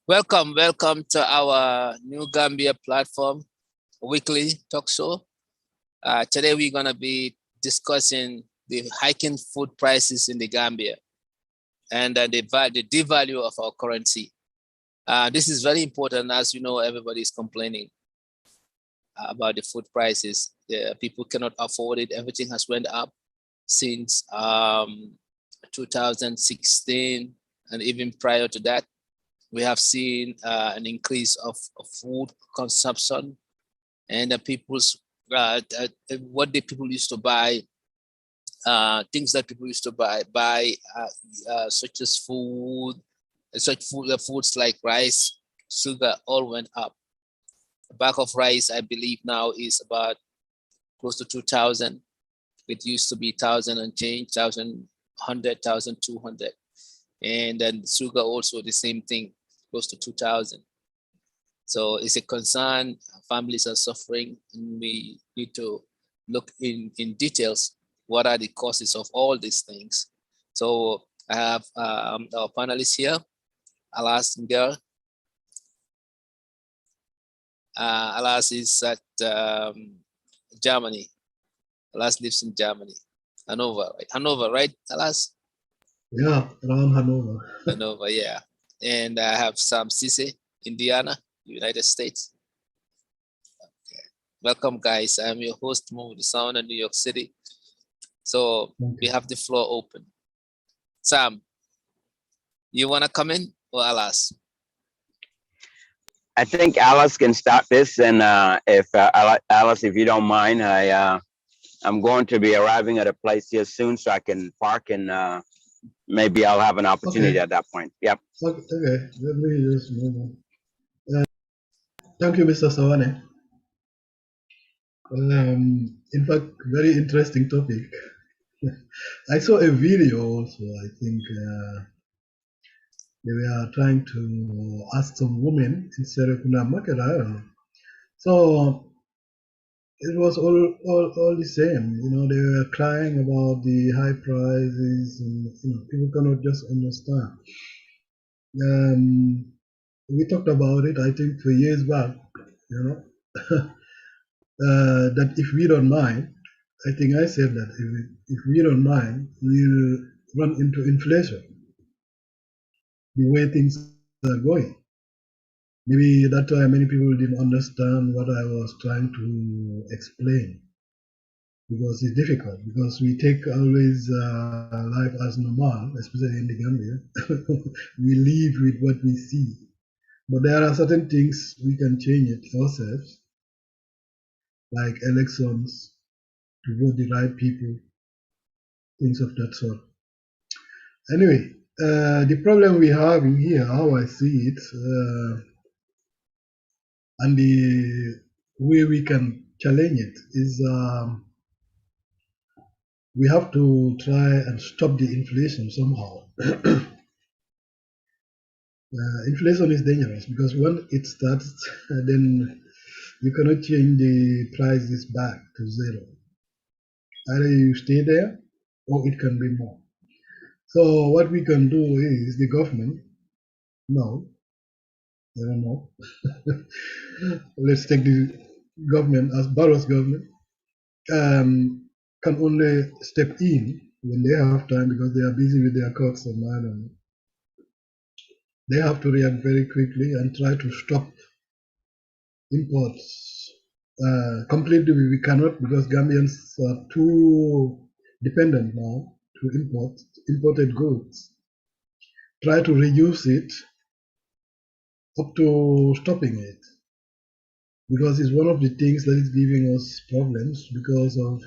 Welcome to our new Gambia platform, weekly talk show. Today we're gonna be discussing the hiking food prices in the Gambia and the devalue of our currency. This is very important, as you know, everybody is complaining about the food prices. People cannot afford it. Everything has went up since 2016, and even prior to that. We have seen an increase of food consumption, and people's what the people used to buy, things that people used to buy such as foods like rice, sugar, all went up. A bag of rice, I believe now is about close to 2,000. It used to be 1,000 and change, 1,100, 1,200, and then sugar also the same thing, close to 2,000. So it's a concern. Families are suffering, and we need to look in details what are the causes of all these things. So I have our panelists here. Alas Ngel. Alas is at Germany. Alas lives in Germany, Hanover, right? Hanover, right, Alas? Yeah, around Hanover. Hanover, yeah. And I have Sam Sise, Indiana, United States. Okay. Welcome, guys. I'm your host, Mo the Sound in New York City. So we have the floor open. Sam, you want to come in or Alas? I think Alice can start this, and if Alice, if you don't mind, I'm going to be arriving at a place here soon, so I can park, and maybe I'll have an opportunity at that point. Yep. Okay, let me just move on. Thank you, Mr. Sawane. In fact, very interesting topic. I saw a video also. I think they were trying to ask some women in Serekunda market. I don't know. So it was all the same. You know, they were crying about the high prices, and people cannot just understand. We talked about it, I think, 2 years back. You know, that if we don't mind, I think I said that if we don't mind, we'll run into inflation. The way things are going. Maybe that time many people didn't understand what I was trying to explain, because it's difficult, because we take always life as normal, especially in the Gambia. We live with what we see. But there are certain things we can change it ourselves, like elections, to vote the right people, things of that sort. Anyway, the problem we have in here, how I see it, and the way we can challenge it is we have to try and stop the inflation somehow. Inflation is dangerous because when it starts, then you cannot change the prices back to zero. Either you stay there or it can be more. So what we can do is the government, no, I don't know. Let's take the government as Barrow's government, can only step in when they have time because they are busy with their courts and I don't know. They have to react very quickly and try to stop imports completely. We cannot, because Gambians are too dependent now to imported goods. Try to reduce it up to stopping it, because it's one of the things that is giving us problems because of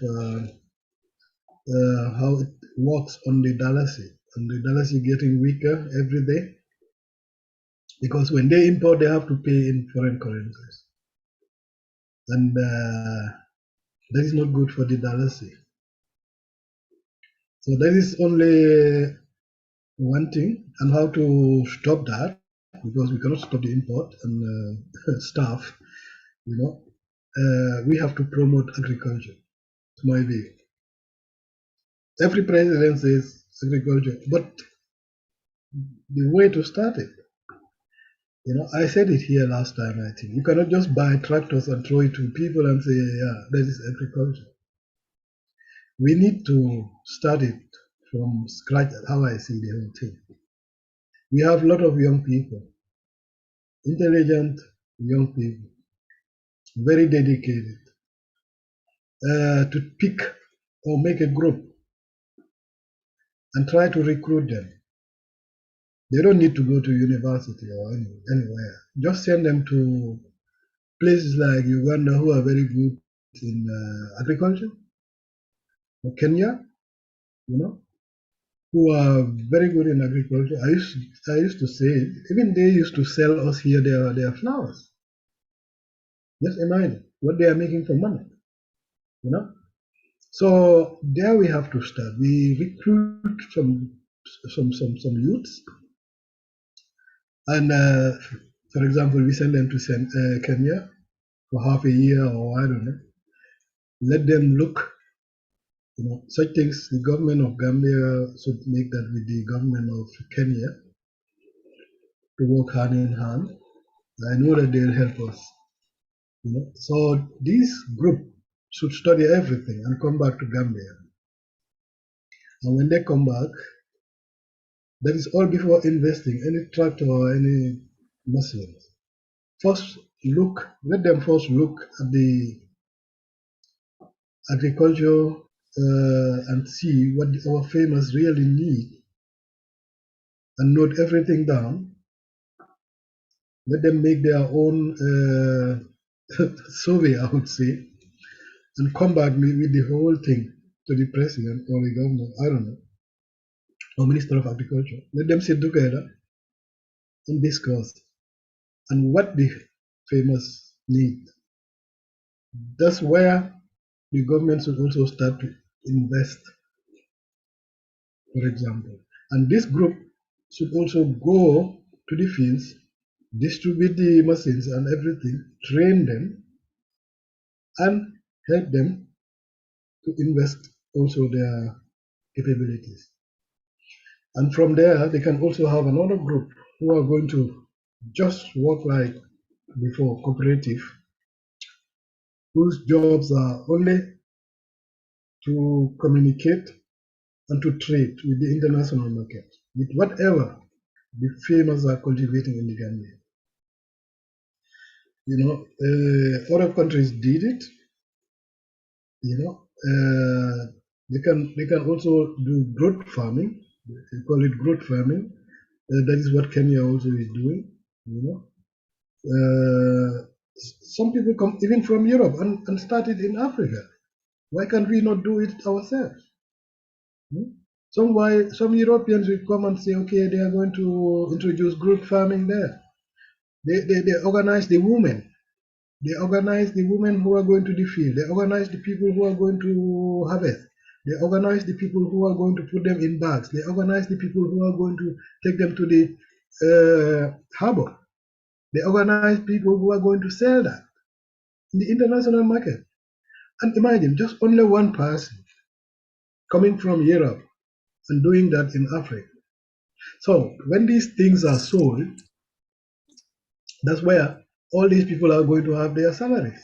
how it works on the dalasi. And the dalasi getting weaker every day, because when they import, they have to pay in foreign currencies. And that is not good for the dalasi. So that is only one thing, and how to stop that, because we cannot stop the import and stuff, we have to promote agriculture, to my view. Every president says agriculture, but the way to start it, I said it here last time, I think. You cannot just buy tractors and throw it to people and say, yeah, that is agriculture. We need to start it from scratch, how I see the whole thing. We have a lot of young people, intelligent young people, very dedicated, to pick or make a group and try to recruit them. They don't need to go to university or anywhere. Just send them to places like Uganda, who are very good in agriculture, or Kenya, who are very good in agriculture. I used to say, even they used to sell us here their flowers. Just imagine what they are making for money, So there we have to start. We recruit some youths, and for example, we send them to Kenya for half a year, or I don't know. Let them look. Such things. The government of Gambia should make that with the government of Kenya to work hand in hand. I know that they'll help us. So this group should study everything and come back to Gambia. And when they come back, that is all before investing any tractor or any machines. Let them first look at the agriculture and see what our farmers really need and note everything down. Let them make their own survey, I would say, and come back with the whole thing to the president or the government, I don't know, or Minister of Agriculture. Let them sit together and discuss and what the farmers need. That's where the government should also start to invest, for example. And this group should also go to the fields, distribute the machines and everything, train them, and help them to invest also their capabilities. And from there, they can also have another group who are going to just work like before, cooperative, whose jobs are only to communicate and to trade with the international market, with whatever the farmers are cultivating in the Gambia. Other countries did it. They can also do growth farming. They call it growth farming. That is what Kenya also is doing. Some people come even from Europe and started in Africa. Why can't we not do it ourselves? Some Europeans will come and say, okay, they are going to introduce group farming there. They organize the women. They organize the women who are going to the field. They organize the people who are going to harvest. They organize the people who are going to put them in bags. They organize the people who are going to take them to the harbor. They organize people who are going to sell that in the international market. And imagine just only one person coming from Europe and doing that in Africa. So when these things are sold, that's where all these people are going to have their salaries.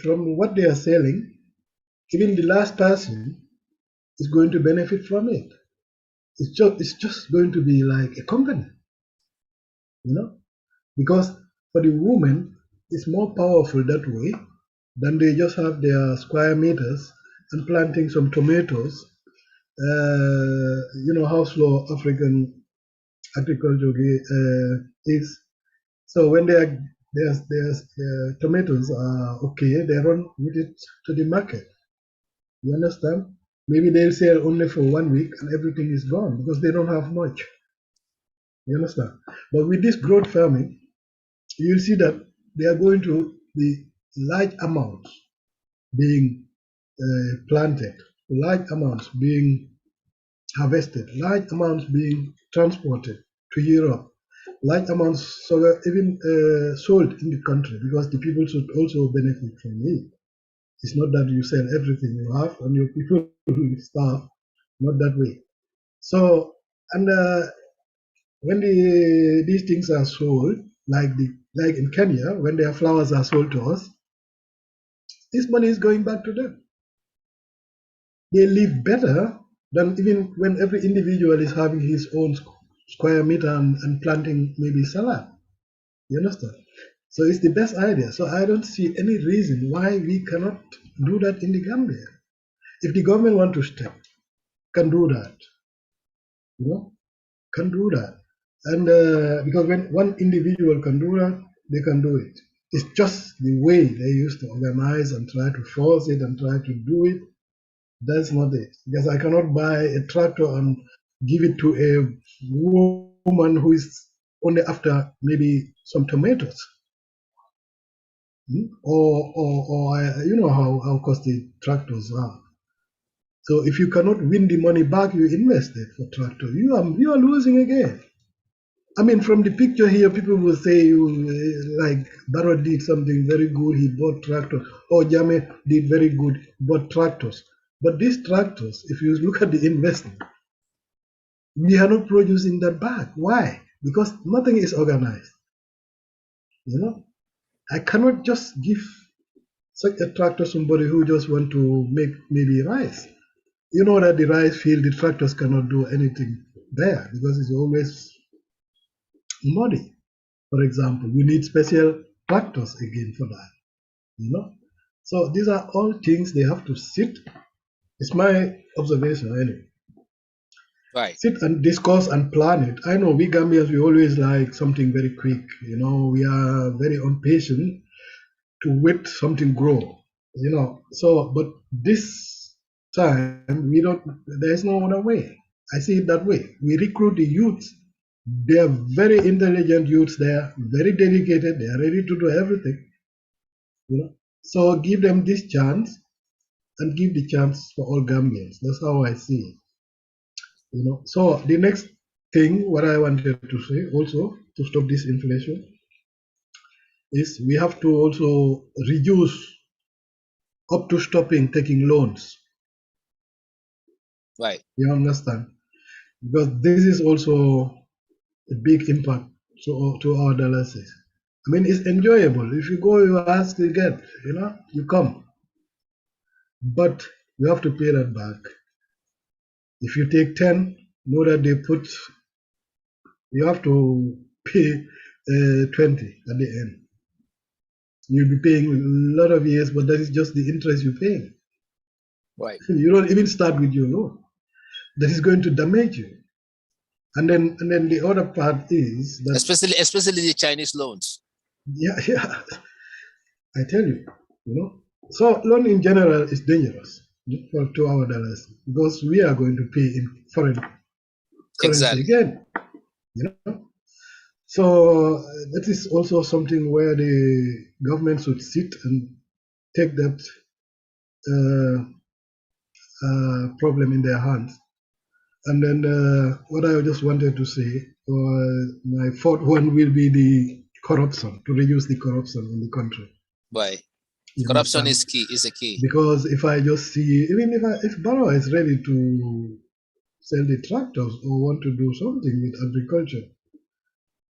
From what they are selling, even the last person is going to benefit from it. It's just going to be like a company, because for the woman, it's more powerful that way than they just have their square meters and planting some tomatoes. How slow African agriculture is. So when their tomatoes are okay, they run with it to the market. You understand? Maybe they'll sell only for 1 week and everything is gone because they don't have much. You understand? But with this growth farming, you'll see that they are going to be large amounts being planted, large amounts being harvested, large amounts being transported to Europe, large amounts even sold in the country, because the people should also benefit from it. It's not that you sell everything you have and your people will starve, not that way. So, and when these things are sold, like in Kenya, when their flowers are sold to us, this money is going back to them. They live better than even when every individual is having his own square meter and planting maybe salad. You understand? So it's the best idea. So I don't see any reason why we cannot do that in the Gambia. If the government want to step, can do that. You know, can do that. And because when one individual can do that, they can do it. It's just the way they used to organize and try to force it and try to do it. That's not it. Because I cannot buy a tractor and give it to a woman who is only after maybe some tomatoes. Or you know how costly tractors are. So if you cannot win the money back you invested for tractor, you are losing again. I mean, from the picture here, people will say like Barrow did something very good. He bought tractors. Or Jame did very good, bought tractors. But these tractors, if you look at the investment, we are not producing that back. Why? Because nothing is organized. You know, I cannot just give such a tractor somebody who just want to make maybe rice. You know that the rice field, the tractors cannot do anything there because it's always muddy. For example, we need special tractors again for that. You know, so these are all things they have to sit. It's my observation anyway. Right. Sit and discuss and plan it. I know we Gambians, we always like something very quick. You know, we are very impatient to wait something grow. You know, so but this time we don't. There's no other way. I see it that way. We recruit the youth. They are very intelligent youths. They are very dedicated. They are ready to do everything. You know, so give them this chance and give the chance for all Gambians. That's how I see it. You know, so the next thing, what I wanted to say also to stop this inflation is we have to also reduce up to stopping taking loans. Right. You understand? Because this is also a big impact to our dialysis. I mean, it's enjoyable. If you go, you ask, you get, you know, you come. But you have to pay that back. If you take 10, know that they put, you have to pay 20 at the end. You'll be paying a lot of years, but that is just the interest you're paying. Right. You don't even start with your loan. That is going to damage you. And then the other part is that especially the Chinese loans. Yeah, I tell you, you know. So loan in general is dangerous to our dollars because we are going to pay in foreign currency again. You know. So that is also something where the government should sit and take that problem in their hands. And then what I just wanted to say, my fourth one will be the corruption, to reduce the corruption in the country. Right. Corruption is key. Is a key. Because if I just see, even if Barrow is ready to sell the tractors or want to do something with agriculture,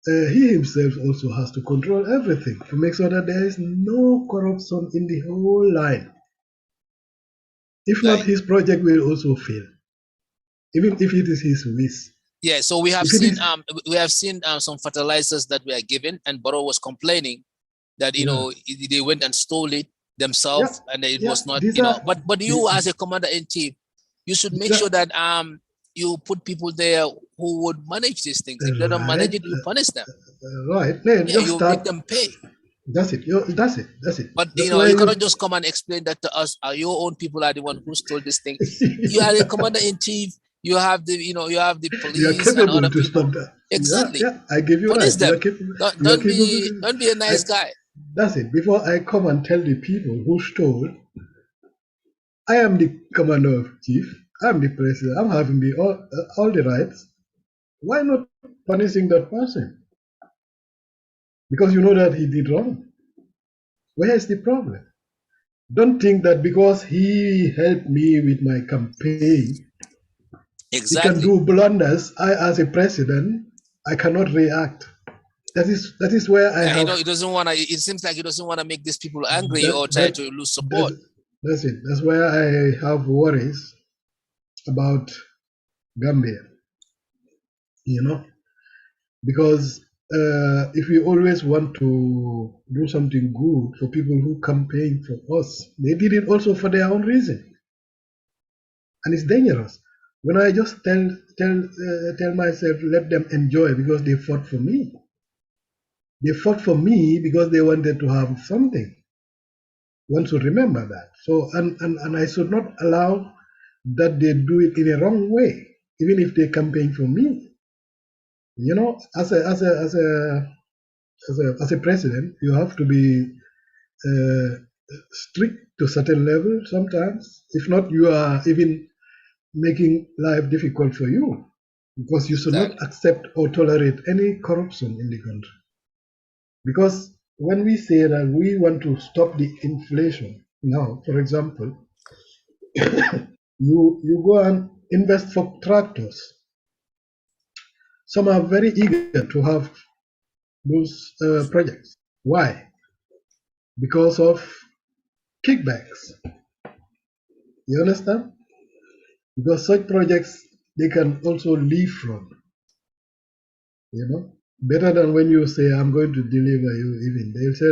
he himself also has to control everything to make sure that there is no corruption in the whole line. If not, his project will also fail, even if it is his wish. Yeah, so we have seen some fertilizers that we are given, and Barrow was complaining that they went and stole it themselves, and it was not But you as a commander-in-chief, you should make sure that you put people there who would manage these things. If they don't manage it, you punish them. Right. You make them pay. That's it. That's it. But you cannot just come and explain that to us. Your own people are the one who stole this thing. You are the commander-in-chief. You have the police and other to people. Stop that. Exactly. Yeah, I give you punish right. Them. Don't be a nice guy. That's it. Before I come and tell the people who stole, I am the commander-in-chief. I'm the president. I'm having all the rights. Why not punishing that person? Because you know that he did wrong. Where is the problem? Don't think that because he helped me with my campaign, he can do blunders. I, as a president, I cannot react. That is where I have. He doesn't want to. It seems like he doesn't want to make these people angry or try that to lose support. That's it. That's where I have worries about Gambia. You know, because if we always want to do something good for people who campaign for us, they did it also for their own reason, and it's dangerous. When I just tell myself, let them enjoy because they fought for me. They fought for me because they wanted to have something. One should remember that. So, and I should not allow that they do it in a wrong way, even if they campaign for me. You know, as a president, you have to be strict to certain level sometimes. If not, you are even making life difficult for you, because you should not accept or tolerate any corruption in the country. Because when we say that we want to stop the inflation now, for example, you go and invest for tractors. Some are very eager to have those projects. Why? Because of kickbacks. You understand? Because such projects they can also live from. You know, better than when you say, "I'm going to deliver you." Even they'll say,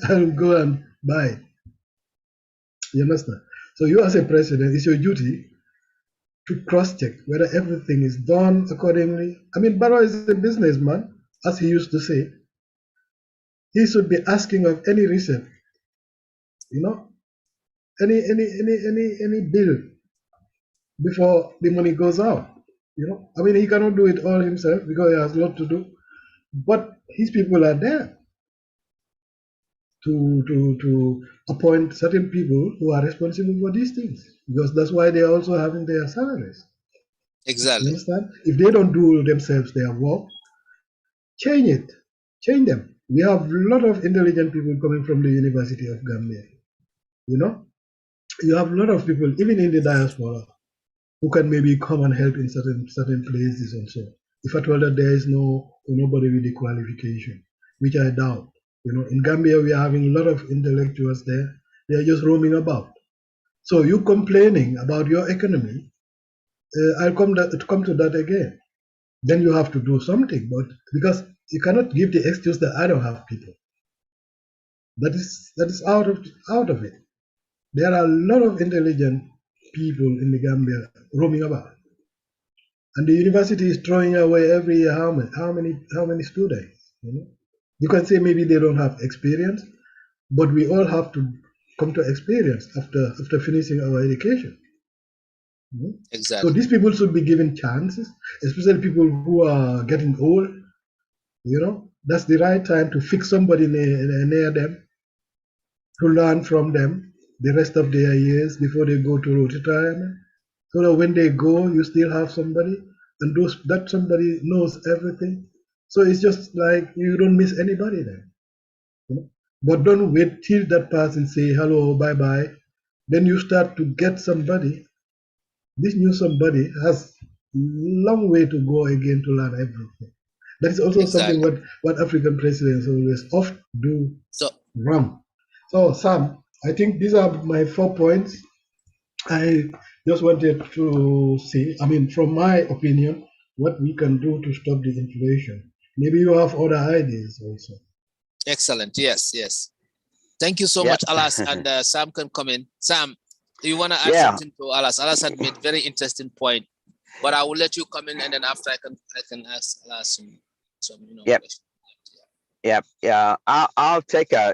"I'll go and buy it." You understand? So you, as a president, it's your duty to cross-check whether everything is done accordingly. I mean, Barrow is a businessman, as he used to say. He should be asking of any receipt, you know, any bill before the money goes out. You know, I mean, he cannot do it all himself because he has a lot to do. But his people are there to appoint certain people who are responsible for these things, because that's why they are also having their salaries. Exactly. You understand? If they don't do themselves their work, change it. Change them. We have a lot of intelligent people coming from the University of Gambia. You know, you have a lot of people, even in the diaspora, who can maybe come and help in certain places and so. If I told that there is nobody with the qualification, which I doubt. You know, in Gambia we are having a lot of intellectuals there. They are just roaming about. So you complaining about your economy, I'll come to that again. Then you have to do something, but because you cannot give the excuse that I don't have people. That is out of it. There are a lot of intelligent people in the Gambia roaming about, and the university is throwing away every year how many students. You know, you can say maybe they don't have experience, but we all have to come to experience after finishing our education. Exactly. So these people should be given chances, especially people who are getting old. You know, that's the right time to fix somebody near them, to learn from them the rest of their years before they go to retirement. So that when they go, you still have somebody, and that somebody knows everything. So it's just like you don't miss anybody then. You know? But don't wait till that person say hello, bye bye. Then you start to get somebody. This new somebody has long way to go again to learn everything. That is also something what African presidents always often do wrong. So Sam, I think these are my 4 points. I just wanted to see, I mean, from my opinion, what we can do to stop the inflation. Maybe you have other ideas also. Excellent. Yes. Thank you so much, Alas. And Sam can come in. Sam, do you want to add something to Alas? Alas had made very interesting point, but I will let you come in, and then after I can ask Alas some questions. Yeah. I'll take I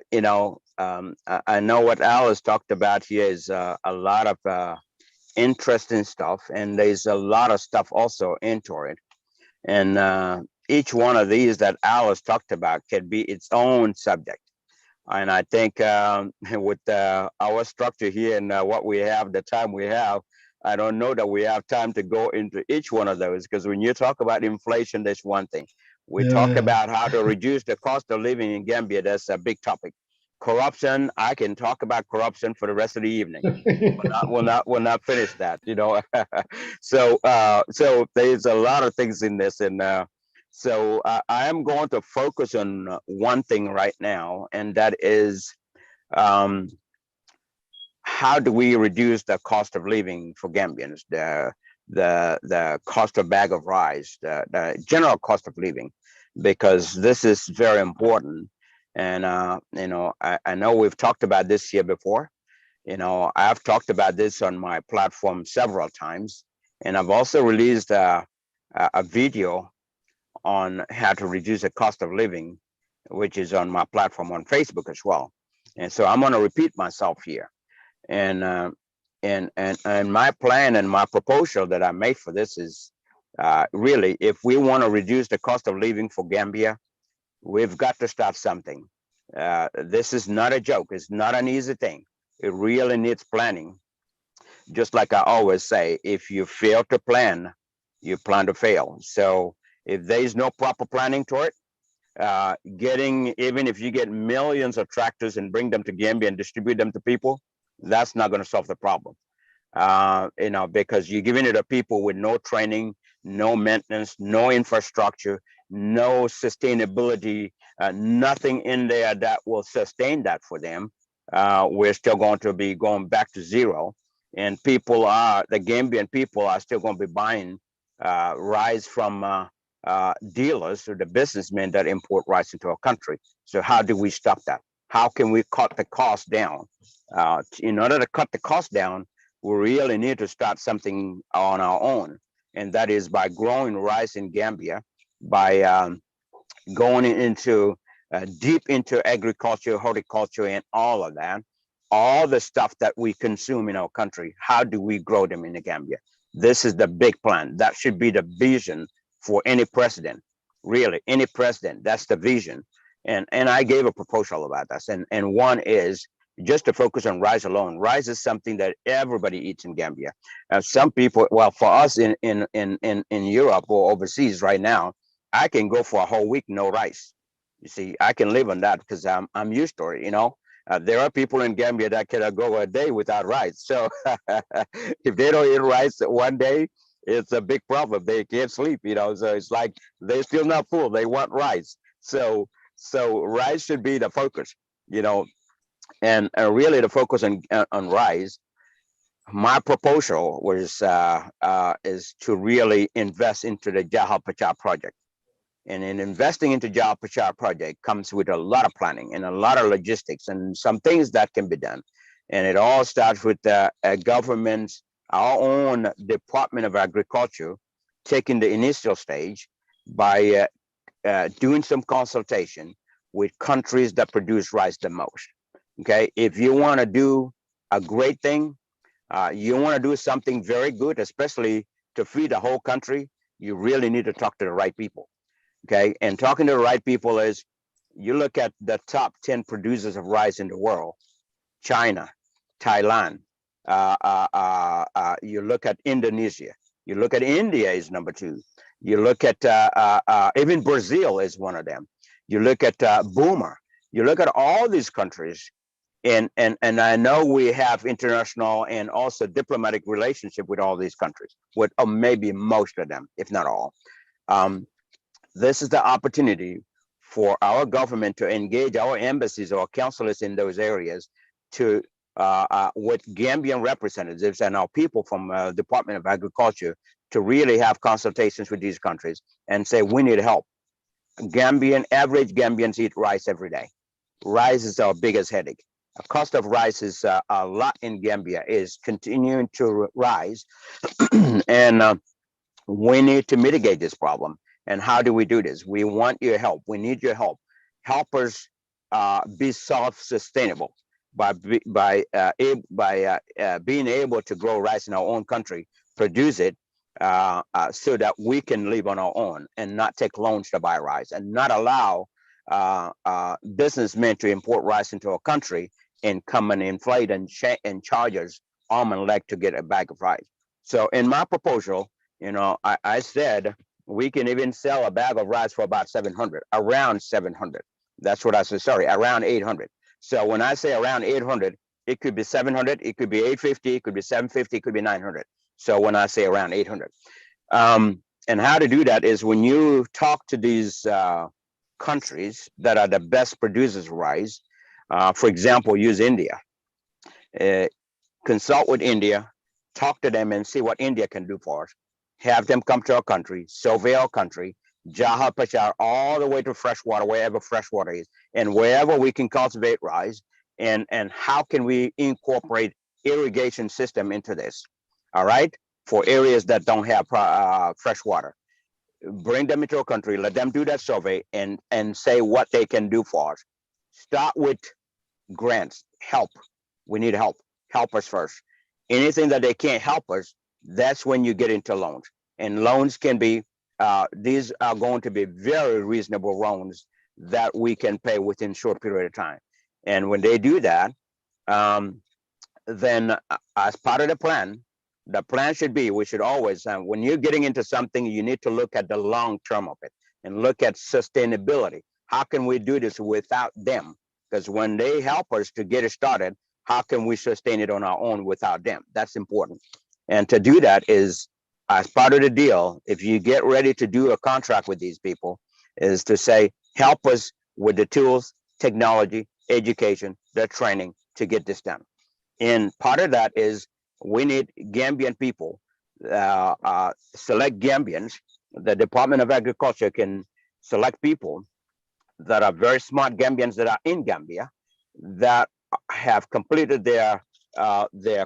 know what Alice talked about here is a lot of interesting stuff, and there's a lot of stuff also into it. And each one of these that Alice talked about could be its own subject. And I think with our structure here and what we have, the time we have, I don't know that we have time to go into each one of those, because when you talk about inflation, that's one thing. We talk about how to reduce the cost of living in Gambia. That's a big topic. Corruption, I can talk about corruption for the rest of the evening. We'll not finish that, you know. So there's a lot of things in this, and So I am going to focus on one thing right now, and that is um, how do we reduce the cost of living for Gambians, the cost of bag of rice, the general cost of living, because this is very important. And I know we've talked about this here before. I've talked about this on my platform several times, and I've also released a video on how to reduce the cost of living, which is on my platform on Facebook as well. And so I'm going to repeat myself here. And and my plan and my proposal that I made for this is really, if we want to reduce the cost of living for Gambia, we've got to start something. This is not a joke. It's not an easy thing. It really needs planning. Just like I always say, if you fail to plan, you plan to fail. So if there is no proper planning to it, even if you get millions of tractors and bring them to Gambia and distribute them to people, that's not going to solve the problem. Because you're giving it to people with no training, no maintenance, no infrastructure, no sustainability, nothing in there that will sustain that for them. We're still going to be going back to zero. And the Gambian people are still going to be buying rice from dealers or the businessmen that import rice into our country. So how do we stop that? How can we cut the cost down? In order to cut the cost down, we really need to start something on our own, and that is by growing rice in Gambia, by going into deep into agriculture, horticulture, and all of that. All the stuff that we consume in our country, how do we grow them in the Gambia? This is the big plan. That should be the vision for any president. Really, any president. That's the vision. And I gave a proposal about this. And one is just to focus on rice alone. Rice is something that everybody eats in Gambia. Some people, well, for us in Europe or overseas right now, I can go for a whole week no rice. You see, I can live on that because I'm used to it. There are people in Gambia that can go a day without rice. So if they don't eat rice one day, it's a big problem. They can't sleep. So it's like they're still not full. They want rice. So rice should be the focus. You know, and really the focus on rice. My proposal is to really invest into the Jahal Pachar project. And in investing into Jahal Pachar project comes with a lot of planning and a lot of logistics and some things that can be done. And it all starts with government's, our own Department of Agriculture, taking the initial stage by doing some consultation with countries that produce rice the most. Okay, if you want to do a great thing, you want to do something very good, especially to feed the whole country, you really need to talk to the right people. Okay, and talking to the right people is, you look at the top 10 producers of rice in the world: China, Thailand. You look at Indonesia. You look at India is number 2. You look at even Brazil is one of them. You look at Boomer. You look at all these countries, and I know we have international and also diplomatic relationship with all these countries, with maybe most of them, if not all. This is the opportunity for our government to engage our embassies or consulates in those areas to with Gambian representatives and our people from Department of Agriculture to really have consultations with these countries and say, we need help. Average Gambians eat rice every day. Rice is our biggest headache. The cost of rice is a lot in Gambia, is continuing to rise. And we need to mitigate this problem. And how do we do this? We want your help. We need your help. Help us be self-sustainable by being able to grow rice in our own country, produce it so that we can live on our own and not take loans to buy rice, and not allow businessmen to import rice into our country and come and inflate and charge us arm and leg to get a bag of rice. So in my proposal, I said we can even sell a bag of rice for about 700, around 700. That's what I said. Sorry, around 800. So when I say around 800, it could be 700, it could be 850, it could be 750, it could be 900. So when I say around 800, And how to do that is when you talk to these countries that are the best producers of rice, for example, use India. Uh, Consult with India, talk to them and see what India can do for us. Have them come to our country, survey our country, Jahar Pachar, all the way to freshwater, wherever freshwater is, and wherever we can cultivate rice, and how can we incorporate irrigation system into this, all right, for areas that don't have fresh water. Bring them into our country, let them do that survey and say what they can do for us. Start with grants, help. We need help. Help us first. Anything that they can't help us, that's when you get into loans. And loans can be, these are going to be very reasonable loans that we can pay within a short period of time. And when they do that, um, then as part of the plan should be, we should always, when you're getting into something, you need to look at the long term of it and look at sustainability. How can we do this without them? Because when they help us to get it started, how can we sustain it on our own without them? That's important. And to do that is, as part of the deal, if you get ready to do a contract with these people, is to say, help us with the tools, technology, education, the training to get this done. And part of that is we need Gambian people, select Gambians. The Department of Agriculture can select people that are very smart Gambians that are in Gambia that have completed their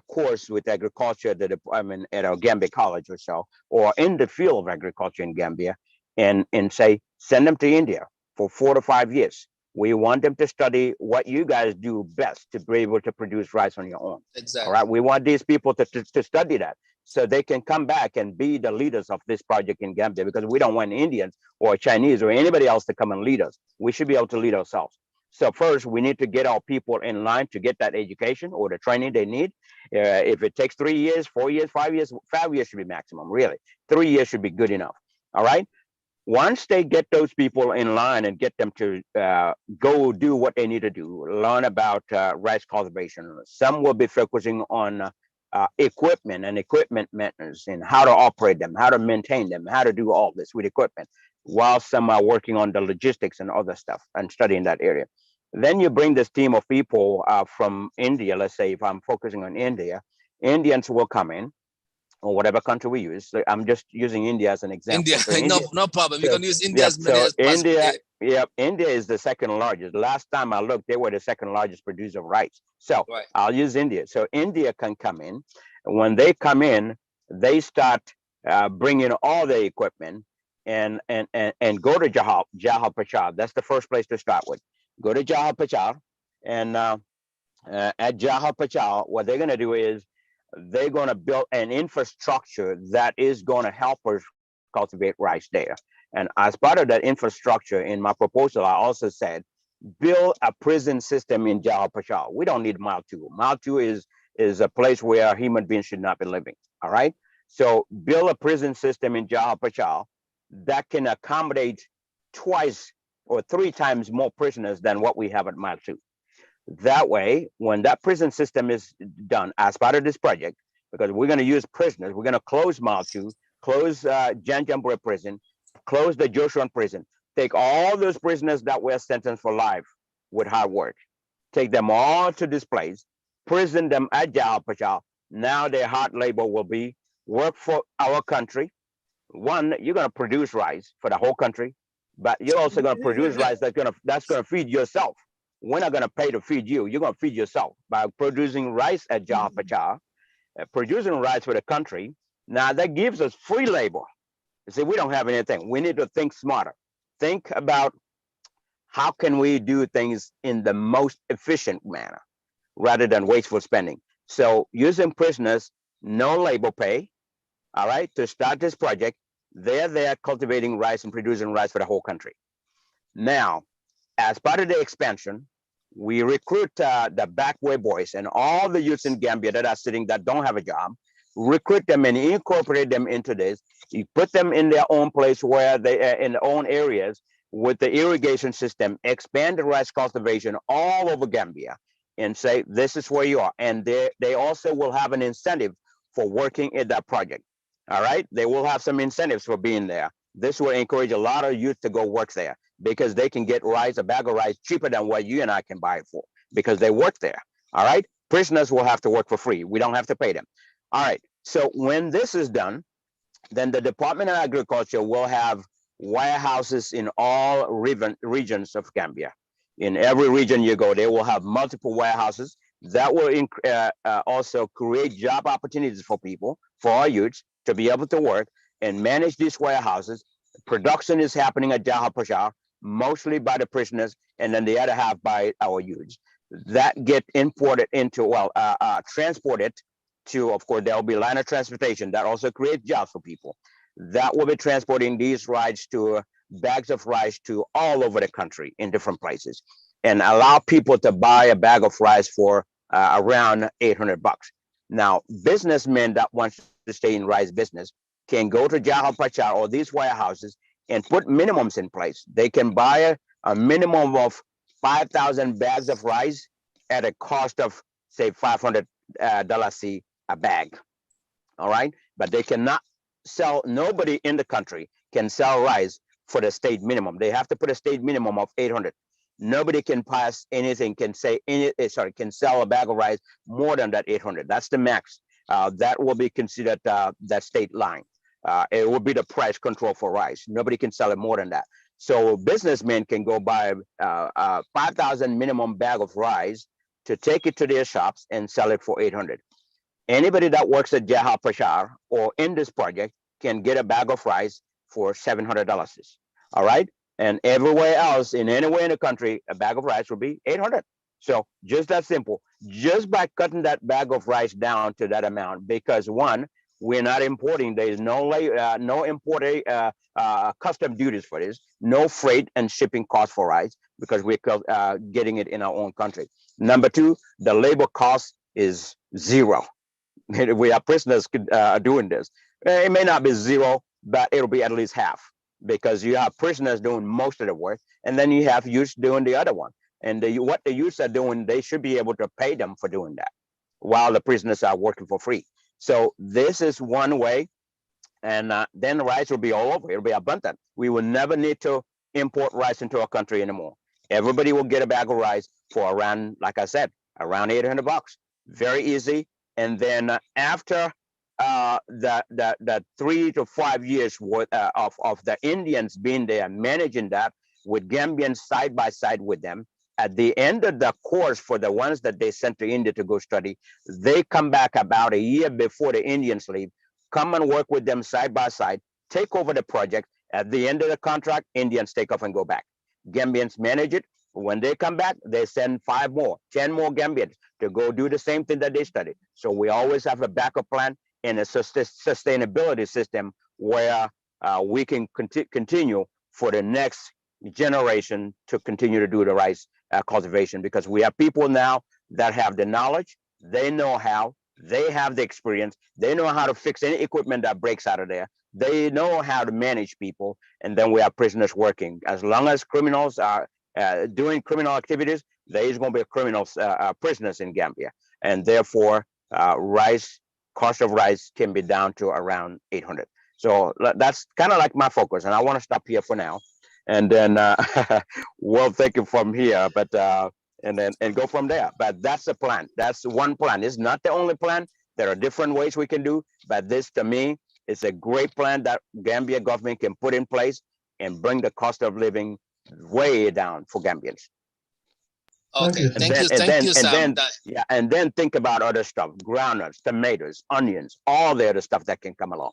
course with agriculture at the department at a Gambia college or so, or in the field of agriculture in Gambia, and say send them to India for 4 to 5 years. We want them to study what you guys do best to be able to produce rice on your own. All right. Exactly. We want these people to study that so they can come back and be the leaders of this project in Gambia, because we don't want Indians or Chinese or anybody else to come and lead us. We should be able to lead ourselves. So first, we need to get our people in line to get that education or the training they need. If it takes 3 years, 4 years, 5 years, 5 years should be maximum, really. 3 years should be good enough. All right. Once they get those people in line and get them to go do what they need to do, learn about rice cultivation, some will be focusing on equipment and equipment maintenance and how to operate them, how to maintain them, how to do all this with equipment, while some are working on the logistics and other stuff and studying that area. Then you bring this team of people from India. Let's say if I'm focusing on India, Indians will come in, or whatever country we use. So I'm just using India as an India, example. So no, India, no problem. You so can use India yep. as many So as possible. India, yep. India is the second largest. Last time I looked, they were the second largest producer of rice. So Right. I'll use India. So India can come in. When they come in, they start bringing all the equipment and go to Jahar Pachar. That's the first place to start with. Go to Jahar Pachar, and at Jahar Pachar, what they're going to do is they're going to build an infrastructure that is going to help us cultivate rice there. And as part of that infrastructure, in my proposal, I also said build a prison system in Jahar Pachar. We don't need Mile 2. Mile 2 is a place where human beings should not be living. All right. So build a prison system in Jahar Pachar that can accommodate twice or 3 times more prisoners than what we have at Mile 2. That way, when that prison system is done as part of this project, because we're going to use prisoners, we're going to close Mile 2, close Janjambure prison, close the Joshuan prison, take all those prisoners that were sentenced for life with hard work, take them all to this place, prison them at Jahar Pachal. Now their hard labor will be work for our country. One, you're going to produce rice for the whole country, but you're also going to produce rice that's going to feed yourself. We're not going to pay to feed you. You're going to feed yourself by producing rice at Jahar Pachar, producing rice for the country. Now that gives us free labor. You see, we don't have anything. We need to think smarter. Think about how can we do things in the most efficient manner rather than wasteful spending. So using prisoners, no labor pay, all right, to start this project. They're there cultivating rice and producing rice for the whole country. Now, as part of the expansion, we recruit the backway boys and all the youths in Gambia that are sitting that don't have a job, recruit them and incorporate them into this. You put them in their own place where they are in their own areas with the irrigation system, expand the rice cultivation all over Gambia and say, this is where you are. And they also will have an incentive for working in that project. All right, they will have some incentives for being there. This will encourage a lot of youth to go work there because they can get rice, a bag of rice, cheaper than what you and I can buy it for because they work there. All right, prisoners will have to work for free. We don't have to pay them. All right, so when this is done, then the Department of Agriculture will have warehouses in all regions of Gambia. In every region you go, they will have multiple warehouses that will also create job opportunities for people, for our youths, to be able to work and manage these warehouses. Production is happening at Jahal Pashar, mostly by the prisoners, and then the other half by our youths. That get imported into, transported to, of course, there'll be line of transportation that also creates jobs for people. That will be transporting these rice to bags of rice to all over the country in different places and allow people to buy a bag of rice for around 800 bucks. Now, businessmen that want to stay in rice business can go to Jahal Pachar or these warehouses and put minimums in place. They can buy a minimum of 5,000 bags of rice at a cost of, say, $500 a bag. All right, but they cannot sell. Nobody in the country can sell rice for the state minimum. They have to put a state minimum of 800. Nobody can pass anything, can say any, can sell a bag of rice more than that 800. That's the max. That will be considered that state line. It will be the price control for rice. Nobody can sell it more than that. So businessmen can go buy 5,000 minimum bag of rice to take it to their shops and sell it for 800. Anybody that works at Jahal Pashar or in this project can get a bag of rice for $700. All right. And everywhere else, in anywhere in the country, a bag of rice will be 800. So just that simple. Just by cutting that bag of rice down to that amount, because one, we're not importing. There is no imported custom duties for this, no freight and shipping costs for rice because we're getting it in our own country. Number two, the labor cost is zero. We are prisoners doing this. It may not be zero, but it'll be at least half because you have prisoners doing most of the work, and then you have youths doing the other one. And what the youths are doing, they should be able to pay them for doing that while the prisoners are working for free. So this is one way, and then rice will be all over. It'll be abundant. We will never need to import rice into our country anymore. Everybody will get a bag of rice for around, like I said, around 800 bucks. Very easy. And then after the 3 to 5 years worth of the Indians being there managing that with Gambians side by side with them, at the end of the course for the ones that they sent to India to go study, they come back about a year before the Indians leave, come and work with them side by side, take over the project. At the end of the contract, Indians take off and go back. Gambians manage it. When they come back, they send 5 more, 10 more Gambians to go do the same thing that they studied. So we always have a backup plan and a sustainability system where we can continue for the next generation to continue to do the rice cultivation, because we have people now that have the knowledge, they know how, they have the experience, they know how to fix any equipment that breaks out of there, they know how to manage people, and then we have prisoners working. As long as criminals are doing criminal activities, there is going to be criminals, prisoners in Gambia, and therefore cost of rice can be down to around 800. So that's kind of like my focus, and I want to stop here for now, and then we'll take it from here, but and go from there. But that's the plan. That's one plan. It's not the only plan. There are different ways we can do, but this to me is a great plan that Gambia government can put in place and bring the cost of living way down for Gambians. Okay, Thank you, thank you, Sam. And then think about other stuff: groundnuts, tomatoes, onions, all the other stuff that can come along.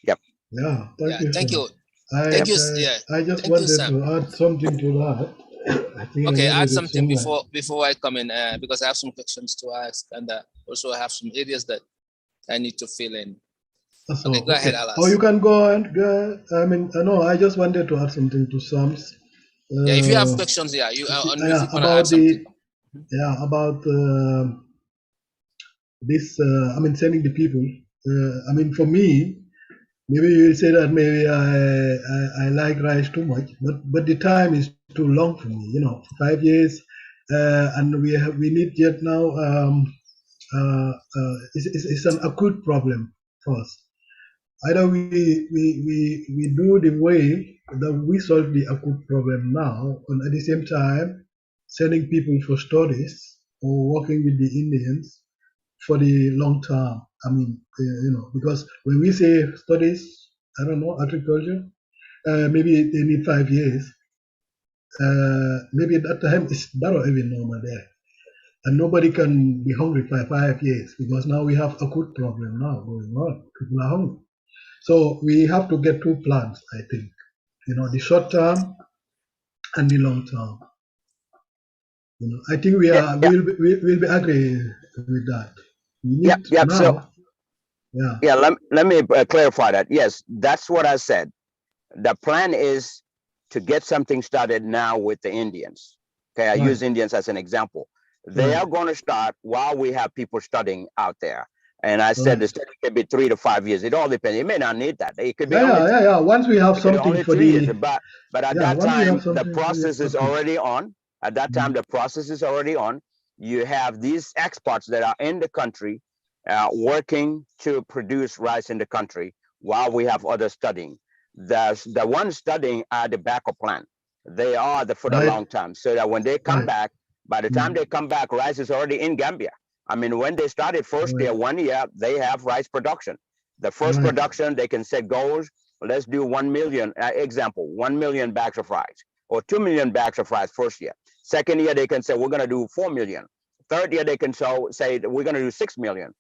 Yep. Yeah, thank you, thank sir. you. Thank you. I just Thank you, wanted Sam. to add something to that. I think Okay, I add wanted something to before I come in, because I have some questions to ask, and also I have some areas that I need to fill in. So, Okay, go ahead, Alas. Oh, you can go and go. I mean, no, I just wanted to add something to Sam's. Yeah, if you have questions, you about the about this. I mean, sending the people. I mean, for me, maybe you say that maybe I like rice too much, but the time is too long for me. 5 years, and we need yet now. It's an acute problem for us. Either we do the way that we solve the acute problem now, and at the same time sending people for studies or working with the Indians for the long term. I mean, because when we say studies, I don't know, agriculture, maybe they need 5 years. Maybe at that time it's not even normal there. And nobody can be hungry for 5 years because now we have acute problem now going on. People are hungry. So we have to get two plans, I think. The short term and the long term. I think we Yeah, are yeah, we'll be agree with that. We yep, need yep. So now, yeah, yeah, let me clarify that. Yes, that's what I said. The plan is to get something started now with the Indians. Okay, I right, use Indians as an example. They right, are going to start while we have people studying out there. And I said right. the study could be 3 to 5 years. It all depends. It may not need that. It could be Yeah, only yeah, yeah, yeah. Once we have it could be something only for 2 years. the, But at yeah, that once we have time, the something for the process is acute. already on. At that time, the process is already on. You have these experts that are in the country working to produce rice in the country while we have others studying. The ones studying are the backup plan. They are for the Right, long term, so that when they come right, back, by the time mm, they come back, rice is already in Gambia. I mean, when they started first right, year, 1 year, they have rice production. The first right, production, they can set goals. Let's do 1 million, example, 1 million bags of rice or 2 million bags of rice first year. Second year, they can say, we're going to do 4 million. Third year, they can say we're going to do 6 million,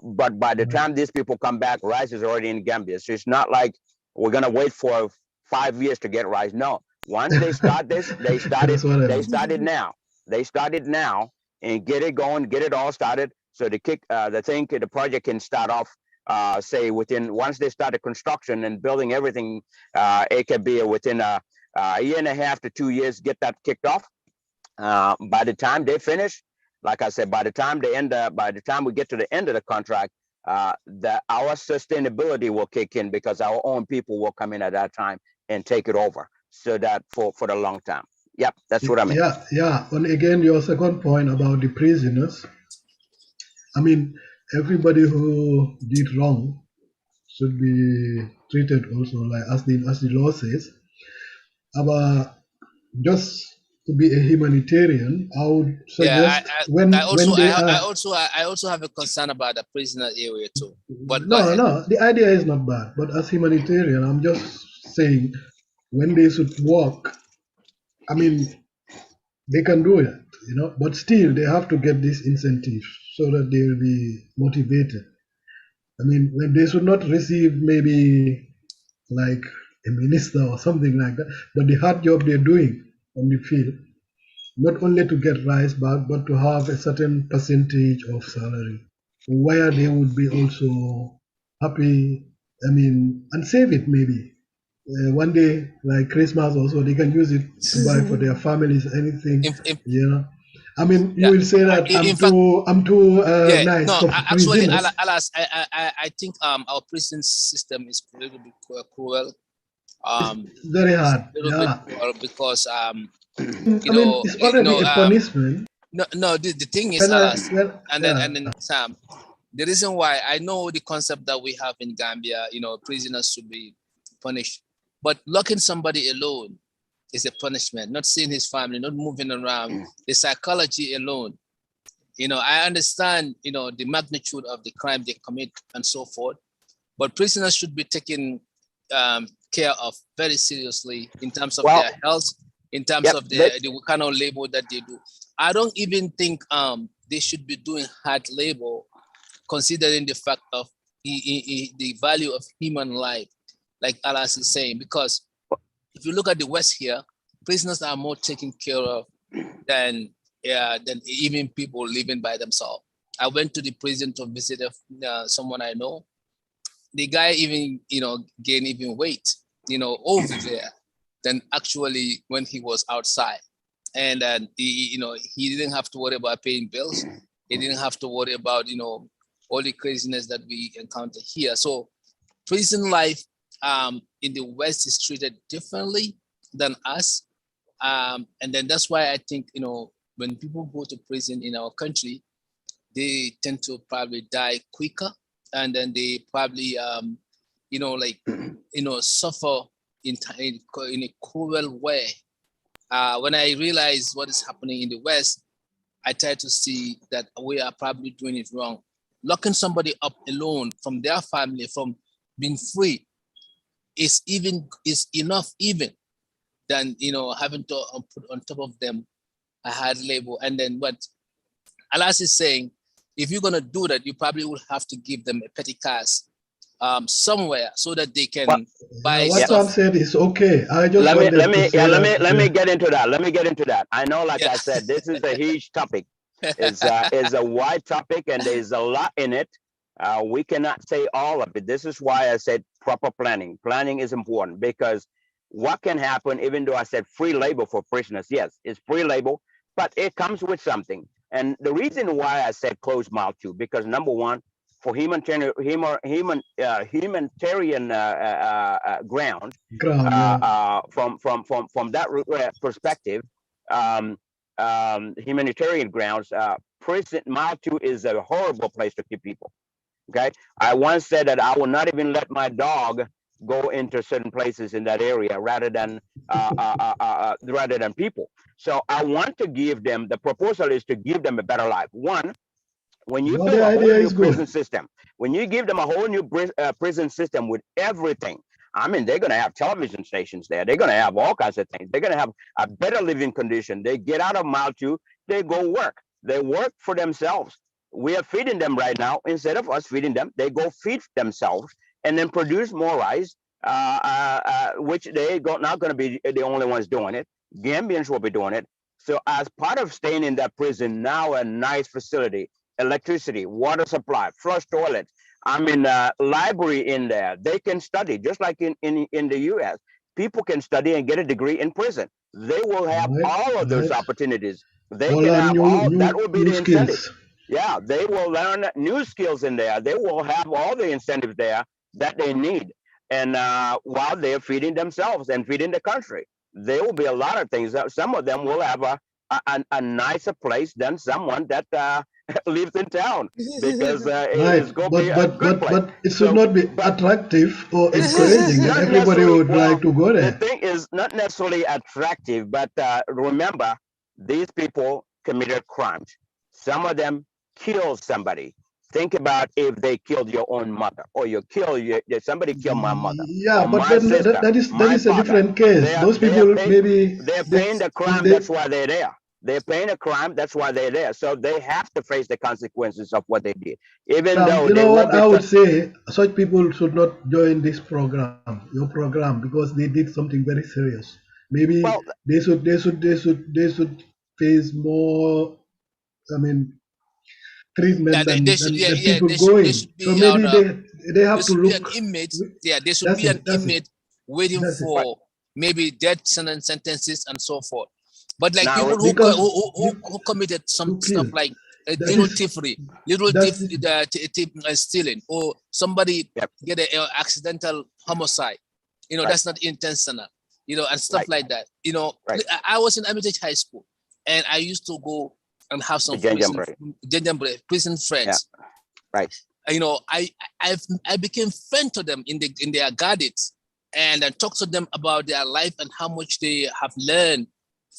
but by the right. time these people come back, rice is already in Gambia. So it's not like we're going to wait for 5 years to get rice. No, once they start this, That's what I they mean. started now. They started now and get it going, get it all started. So the project can start off, say within, once they start the construction and building everything, it could be within a year and a half to 2 years, get that kicked off. By the time they finish, like I said, by the time by the time we get to the end of the contract, our sustainability will kick in because our own people will come in at that time and take it over. So that for the long term. Yep, that's what I mean. Yeah, yeah. And again, your second point about the prisoners. I mean, everybody who did wrong should be treated also like as the law says. But just to be a humanitarian, I would Yeah, suggest when they are. I also have a concern about the prisoner area too. But go No, ahead. no, the idea is not bad. But as humanitarian, I'm just saying when they should work. I mean, they can do it, but still they have to get this incentive so that they will be motivated. I mean, when they should not receive maybe like a minister or something like that, but the hard job they're doing on the field, not only to get rice back, but to have a certain percentage of salary, where they would be also happy. I mean, and save it maybe. One day, like Christmas, also they can use it to buy for their families anything. In, You know, I mean, you yeah, will say that in fact, I'm too yeah, nice no, for actually, prisoners. alas, I think our prison system is a little bit cruel. It's very It's hard. a little bit Yeah, cruel because I mean, it's already a punishment. no, the thing is, When I alas, when and yeah, then Sam, the reason why I know the concept that we have in Gambia, prisoners should be punished, but locking somebody alone is a punishment. Not seeing his family, not moving around, the psychology alone. I understand, the magnitude of the crime they commit and so forth, but prisoners should be taken care of very seriously in terms of their Well, health, in terms yep. of the kind of labor that they do. I don't even think they should be doing hard labor, considering the fact of the value of human life, like Alas is saying, because if you look at the West here, prisoners are more taken care of than even people living by themselves. I went to the prison to visit someone I know. The guy even gained even weight, over there than actually when he was outside. And he didn't have to worry about paying bills. He didn't have to worry about all the craziness that we encounter here. So prison life in the West is treated differently than us. And then that's why I think, when people go to prison in our country, they tend to probably die quicker. And then they probably like, suffer in a cruel way. When I realize what is happening in the West, I try to see that we are probably doing it wrong. Locking somebody up alone from their family, from being free, is enough even than having to put on top of them a hard labor. And then what Alas is saying, if you're gonna do that, you probably will have to give them a petty cash somewhere so that they can buy what stuff. Sam said is okay. I just let wanted me to say let me get into that. Let me get into that. I know, like I said, this is a huge topic. It's a wide topic, and there's a lot in it. We cannot say all of it. This is why I said proper planning. Planning is important, because what can happen, even though I said free labor for prisoners, yes, it's free labor, but it comes with something. And the reason why I said closed mouth too, because number one, for humanitarian ground, from that perspective, humanitarian grounds, prison mile 2 is a horrible place to keep people. Okay, I once said that I will not even let my dog go into certain places in that area rather than people. So I want to give them, the proposal is to give them a better life. One, when you build a whole new prison system, when you give them a whole new prison system with everything, I mean, they're going to have television stations there. They're going to have all kinds of things. They're going to have a better living condition. They get out of mile 2, they go work. They work for themselves. We are feeding them right now. Instead of us feeding them, they go feed themselves and then produce more rice, which they not going to be the only ones doing it. Gambians will be doing it. So as part of staying in that prison, now a nice facility, electricity, water supply, flush toilets, I mean, library in there. They can study, just like in the US. People can study and get a degree in prison. They will have all of those opportunities. They can have all, that will be the incentive. Yeah, they will learn new skills in there. They will have all the incentives there that they need. And while they're feeding themselves and feeding the country, there will be a lot of things. Some of them will have a nicer place than someone that lives in town, because it's going to be a good place. But it should not be attractive or encouraging that everybody would like to go there. The thing is not necessarily attractive, but remember, these people committed crimes. Some of them killed somebody. Think about if they killed your own mother, or somebody killed my mother. Yeah, but that is a different case. Those people they're paying the crime. That's why they're there. They're paying a crime. That's why they're there. So they have to face the consequences of what they did. Even though, you know what I would say, such people should not join this program, your program, because they did something very serious. Maybe they should face more. I mean, treatment than people going. So maybe they have to look. An inmate. Yeah, there should be an inmate waiting for maybe death sentences and so forth. But like people who committed some stuff like little thievery, stealing, or somebody get an accidental homicide, that's not intentional, and stuff like that. I was in Hermitage High School, and I used to go and have some prison friends. Yeah. Right. I became friend to them in their gardens, and I talked to them about their life and how much they have learned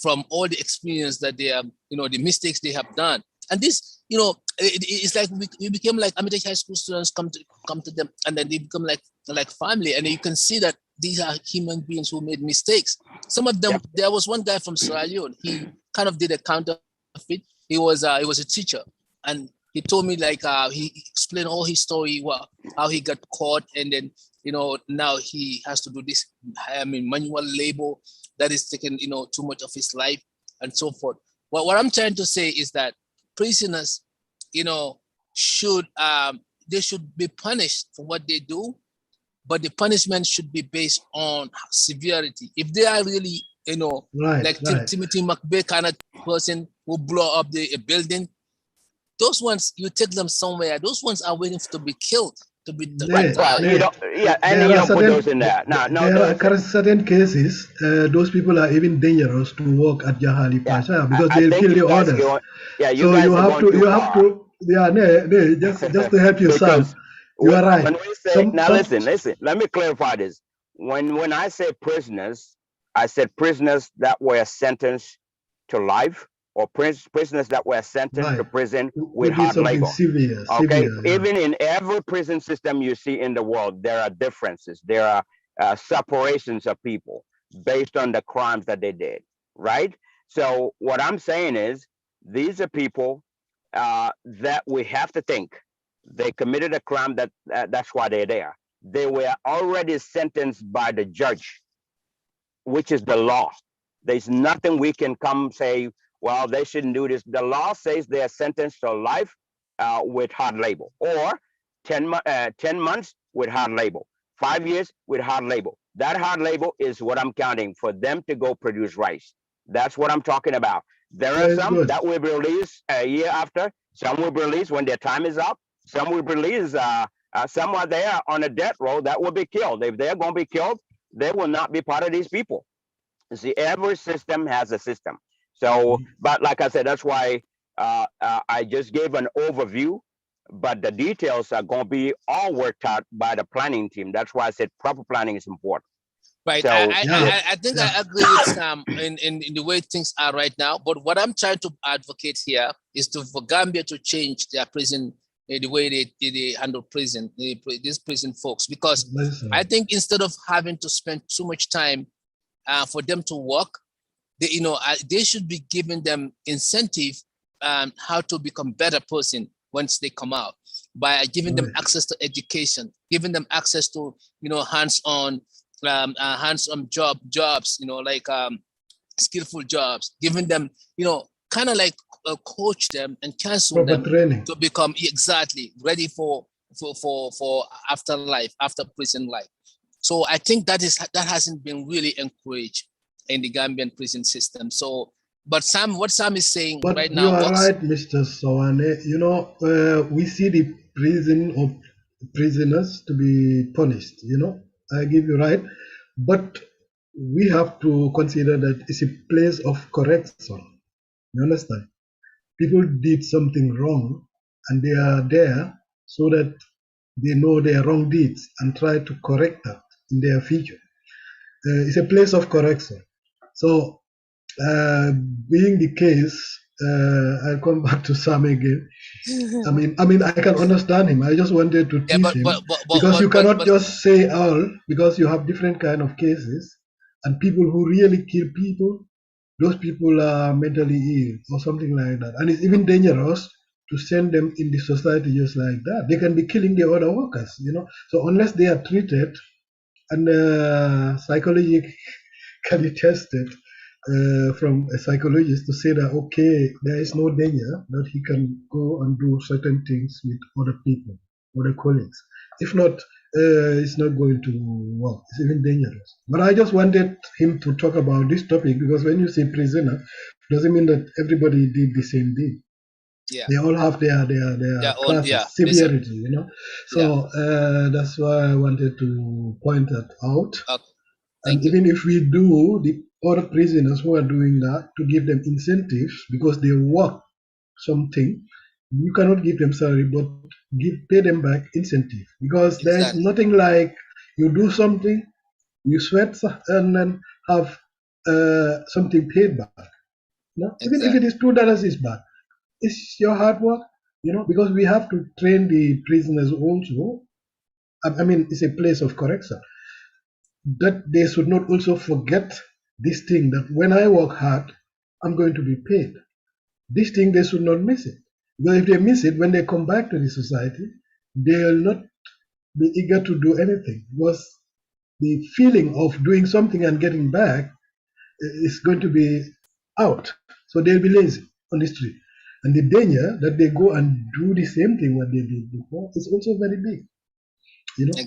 from all the experience that they have, the mistakes they have done. And this, it's like we became like Hermitage High School students come to them, and then they become like family. And you can see that these are human beings who made mistakes. Some of them, there was one guy from Sierra Leone. He kind of did a counterfeit. He was a teacher, and he told me he explained all his story, how he got caught, and then now he has to do this manual labor that is taking too much of his life and so forth. Well, what I'm trying to say is that prisoners should be punished for what they do, but the punishment should be based on severity. If they are really Timothy McVeigh kind of person who blow up a building, those ones, you take them somewhere. Those ones are waiting to be killed. You don't put those in there. There are certain cases, those people are even dangerous to work at Jahali Pasha because they'll kill the others. You have to. Just to help your son. You are right. When we say, listen, let me clarify this. When I say prisoners, I said prisoners that were sentenced to life, or prisoners that were sentenced to right. prison Who with did hard something labor. severe, Okay, severe, yeah. even in every prison system you see in the world, there are differences. There are separations of people based on the crimes that they did, right? So what I'm saying is, these are people that we have to think they committed a crime. That's why they're there. They were already sentenced by the judge, which is the law. There's nothing we can come say, well, they shouldn't do this. The law says they are sentenced to life with hard labor, or 10 months with hard labor, 5 years with hard labor. That hard labor is what I'm counting for them to go produce rice. That's what I'm talking about. There are That's some good. that will be released a year after. Some will be released when their time is up. Some will be released. Some are there on a death row that will be killed. If they're going to be killed, they will not be part of these people. See, every system has a system. So, but like I said, that's why I just gave an overview, but the details are going to be all worked out by the planning team. That's why I said proper planning is important. Right. So, I think I agree with Sam in the way things are right now. But what I'm trying to advocate here is for Gambia to change their prison, the way they handle prison, these prison folks, because I think instead of having to spend too much time for them to work, they should be giving them incentive how to become better person once they come out, by giving them access to education, giving them access to hands-on jobs, like skillful jobs, giving them kind of like coach them and counsel them training to become exactly ready for afterlife, after prison life. So I think that hasn't been really encouraged in the Gambian prison system. So, but what Sam is saying right now you are works. right, Mr. Sawane. We see the prisoners to be punished. I give you right, but we have to consider that it's a place of correction. You understand? People did something wrong, and they are there so that they know their wrong deeds and try to correct that in their future. It's a place of correction. So, being the case, I'll come back to Sam again. I mean, I can understand him. I just wanted to teach him because you cannot just say all, because you have different kind of cases, and people who really kill people, those people are mentally ill or something like that, and it's even dangerous to send them in the society just like that. They can be killing the other workers, So unless they are treated and psychologically tested from a psychologist to say that, okay, there is no danger that he can go and do certain things with other people, other colleagues. If not, it's not going to work. It's even dangerous. But I just wanted him to talk about this topic, because when you say prisoner, doesn't mean that everybody did the same thing. Yeah. They all have their classes, severity, So that's why I wanted to point that out. And even if we do, the other prisoners who are doing that, to give them incentives because they work something, you cannot give them salary, but pay them back incentive, because there is nothing like you do something, you sweat, and then have something paid back. Even if it is $2 is back, it's your hard work, because we have to train the prisoners also. I mean, it's a place of correction, that they should not also forget this thing, that when I work hard, I'm going to be paid. This thing, they should not miss it. Because if they miss it, when they come back to the society, they will not be eager to do anything, because the feeling of doing something and getting back is going to be out. So they'll be lazy on the street. And the danger that they go and do the same thing what they did before is also very big.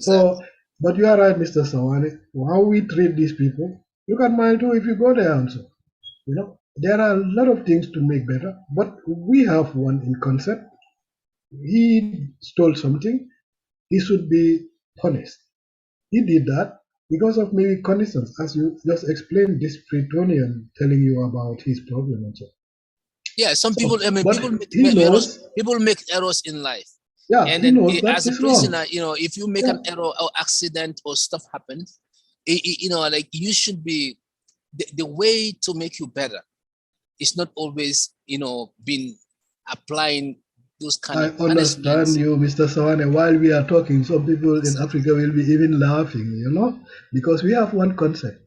So, but you are right, Mr. Sawani. How we treat these people, look at mine too if you go there also. There are a lot of things to make better, but we have one in concept. He stole something, he should be punished. He did that because of maybe conditions, as you just explained, this Pretonian telling you about his problem and so. Yeah, some people, people make he knows, errors. People make errors in life. Yeah, And he then knows that as a is wrong. prisoner, if you make Yeah. an error or accident or stuff happens, like you should be the way to make you better. It's not always, been applying those kind I of understand punishments. you, Mr. Sawane. While we are talking, some people in Africa will be even laughing, because we have one concept,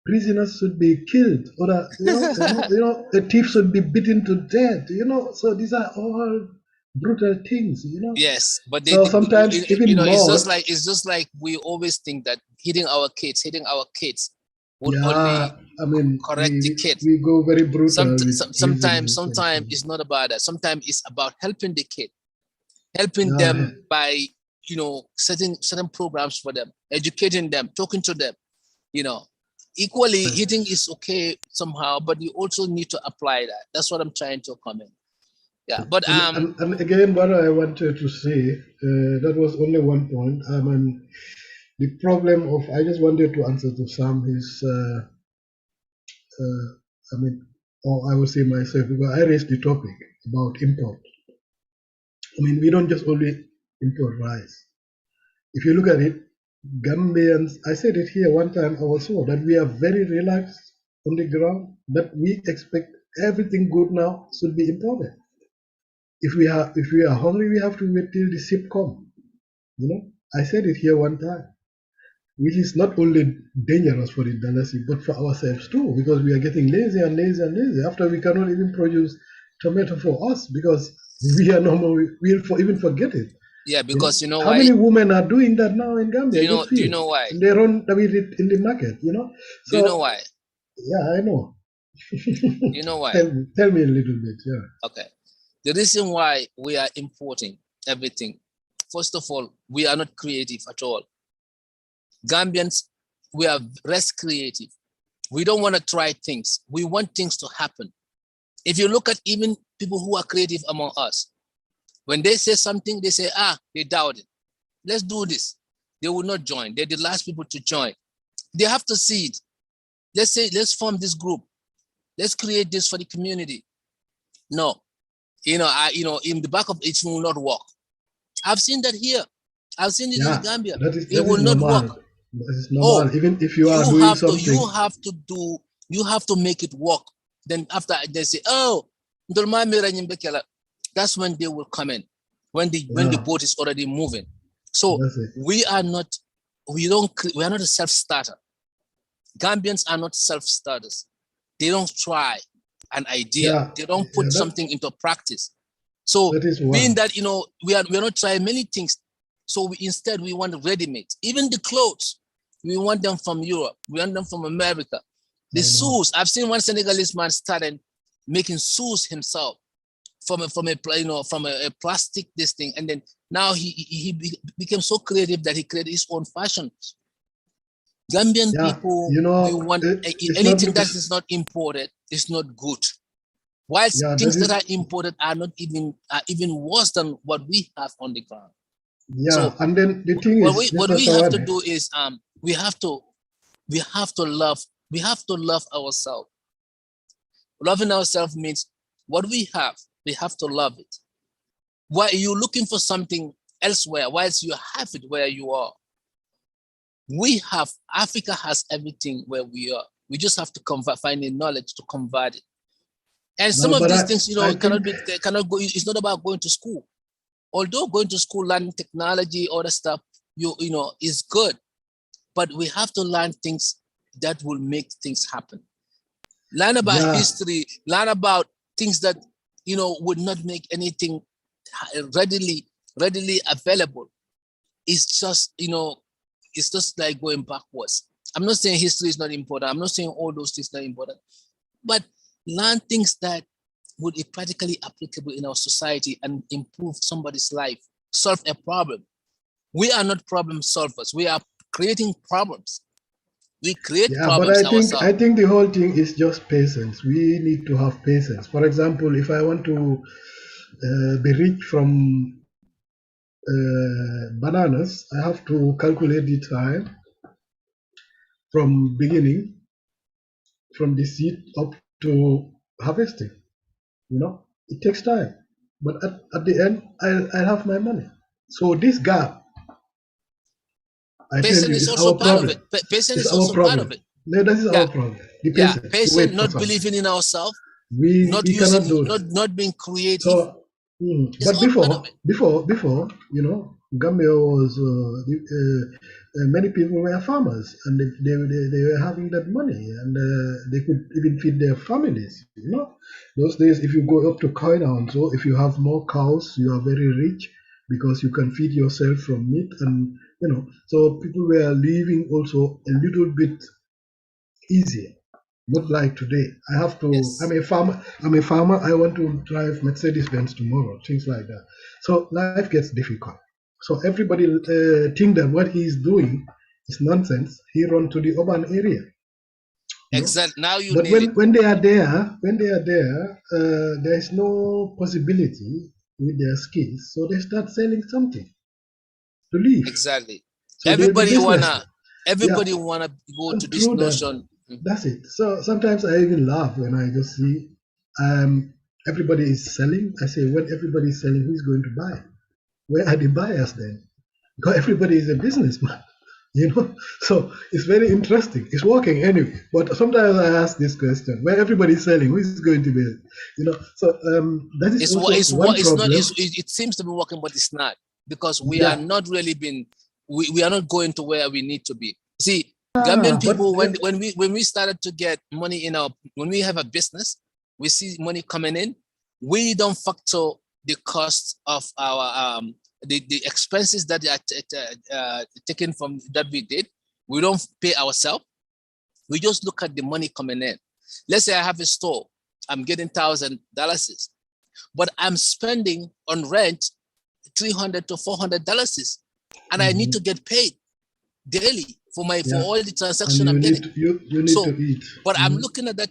prisoners should be killed, or a thief should be beaten to death, So these are all brutal things, Yes, but So sometimes even laws, it's just like we always think that hitting our kids would only yeah, I mean, correct the we, kid. we go very brutal with Sometimes prisoners and so on. it's not about that. Sometimes it's about helping the kid, helping Yeah, them by setting certain programs for them, educating them, talking to them. Equally, hitting is okay somehow, but you also need to apply that. That's what I'm trying to comment. Yeah, but and again, what I wanted to say, that was only one point. And the problem of, I just wanted to answer to Sam is, or I will say myself, because I raised the topic about import. We don't just only import rice. If you look at it, Gambians, I said it here one time also, that we are very relaxed on the ground, that we expect everything good now should be imported. If we are hungry, we have to wait till the ship come. I said it here one time, which is not only dangerous for the dynasty, but for ourselves too, because we are getting lazy and lazy and lazy. After we cannot even produce tomato for us because we are normal. We'll even forget it. yeah, because you know How why? many women are doing that now in Gambia? Do you know why? And they run with it in the market. Do you know So why? yeah, I know. You know why? Tell me a little bit. Yeah. Okay. The reason why we are importing everything, first of all, we are not creative at all. Gambians, we are less creative. We don't want to try things. We want things to happen. If you look at even people who are creative among us, when they say something, they say, they doubt it. Let's do this. They will not join. They're the last people to join. They have to see it. Let's say, let's form this group. Let's create this for the community. No, in the back of it will not work. I've seen that here. I've seen it in Gambia. It will not normal. work. That is normal. Even if you are doing something, you have to make it work. Then after they say, that's when they will come in. When the boat is already moving. So we are not a self-starter. Gambians are not self-starters. They don't try an idea. Yeah, they don't put something into practice. So being that we are not trying many things. So instead we want ready-made. Even the clothes, we want them from Europe. We want them from America. The shoes, I've seen one Senegalese man started making shoes himself from a plastic this thing, and then now he became so creative that he created his own fashions. Gambian people, we want anything that is not imported is not good. Whilst things that are imported are even worse than what we have on the ground. Yeah, so and then the thing is, what we have to do is we have to love ourselves. Loving ourselves means what we have to love it. Why are you looking for something elsewhere whilst you have it where you are? Africa has everything where we are. We just have to find the knowledge to convert it. And some of these things, cannot go. It's not about going to school. Although going to school, learning technology, all that stuff, is good. But we have to learn things that will make things happen. Learn about history, learn about things that, would not make anything readily available. It's just, it's just like going backwards. I'm not saying history is not important. I'm not saying all those things are not important. But learn things that would be practically applicable in our society and improve somebody's life, solve a problem. We are not problem solvers. We are creating problems. We create problems ourselves. But I think the whole thing is just patience. We need to have patience. For example, if I want to be rich from bananas, I have to calculate the time from beginning, from the seed up to harvesting. It takes time. But at the end, I have my money. So this gap, I tell Patient you, is is also our part of problem. it. Patient It's is our also part of problem. it. No, that is Yeah, our problem. The yeah. patient to Patient wait for not something. believing in ourselves, We cannot do that. not being creative. So, It's but all part of it. before, Gambia was many people were farmers, and they were having that money, and they could even feed their families. Those days, if you go up to Koina, so if you have more cows, you are very rich because you can feed yourself from meat, and so people were living also a little bit easier. Not like today. I have to. I'm Yes, a farmer. I want to drive Mercedes Benz tomorrow. Things like that. So life gets difficult. So everybody think that what he's doing is nonsense. He run to the urban area. exactly. Now you But nail it. when they are there, there is no possibility with their skills. So they start selling something to live. Exactly. So they'll be business. Yeah, Everybody wanna go to and this through that, notion. that's it. So sometimes I even laugh when I just see everybody is selling. I say, when everybody is selling, who's going to buy? Where are the buyers then? Because everybody is a businessman, So it's very interesting. It's working anyway. But sometimes I ask this question: where everybody is selling, who is going to be? So that is also one It's not. problem. It seems to be working, but it's not because we are Yeah. not really been. We are not going to where we need to be. See, Gambian But people when we started to get money in our when we have a business, we see money coming in. We don't factor the cost of our the expenses that are taken from that we did. We don't pay ourselves. We just look at the money coming in. Let's say I have a store. I'm getting $1,000, but I'm spending on rent $300 to $400, and I need to get paid daily for yeah, all the and transaction I'm getting. you need to So, eat. but I'm looking at that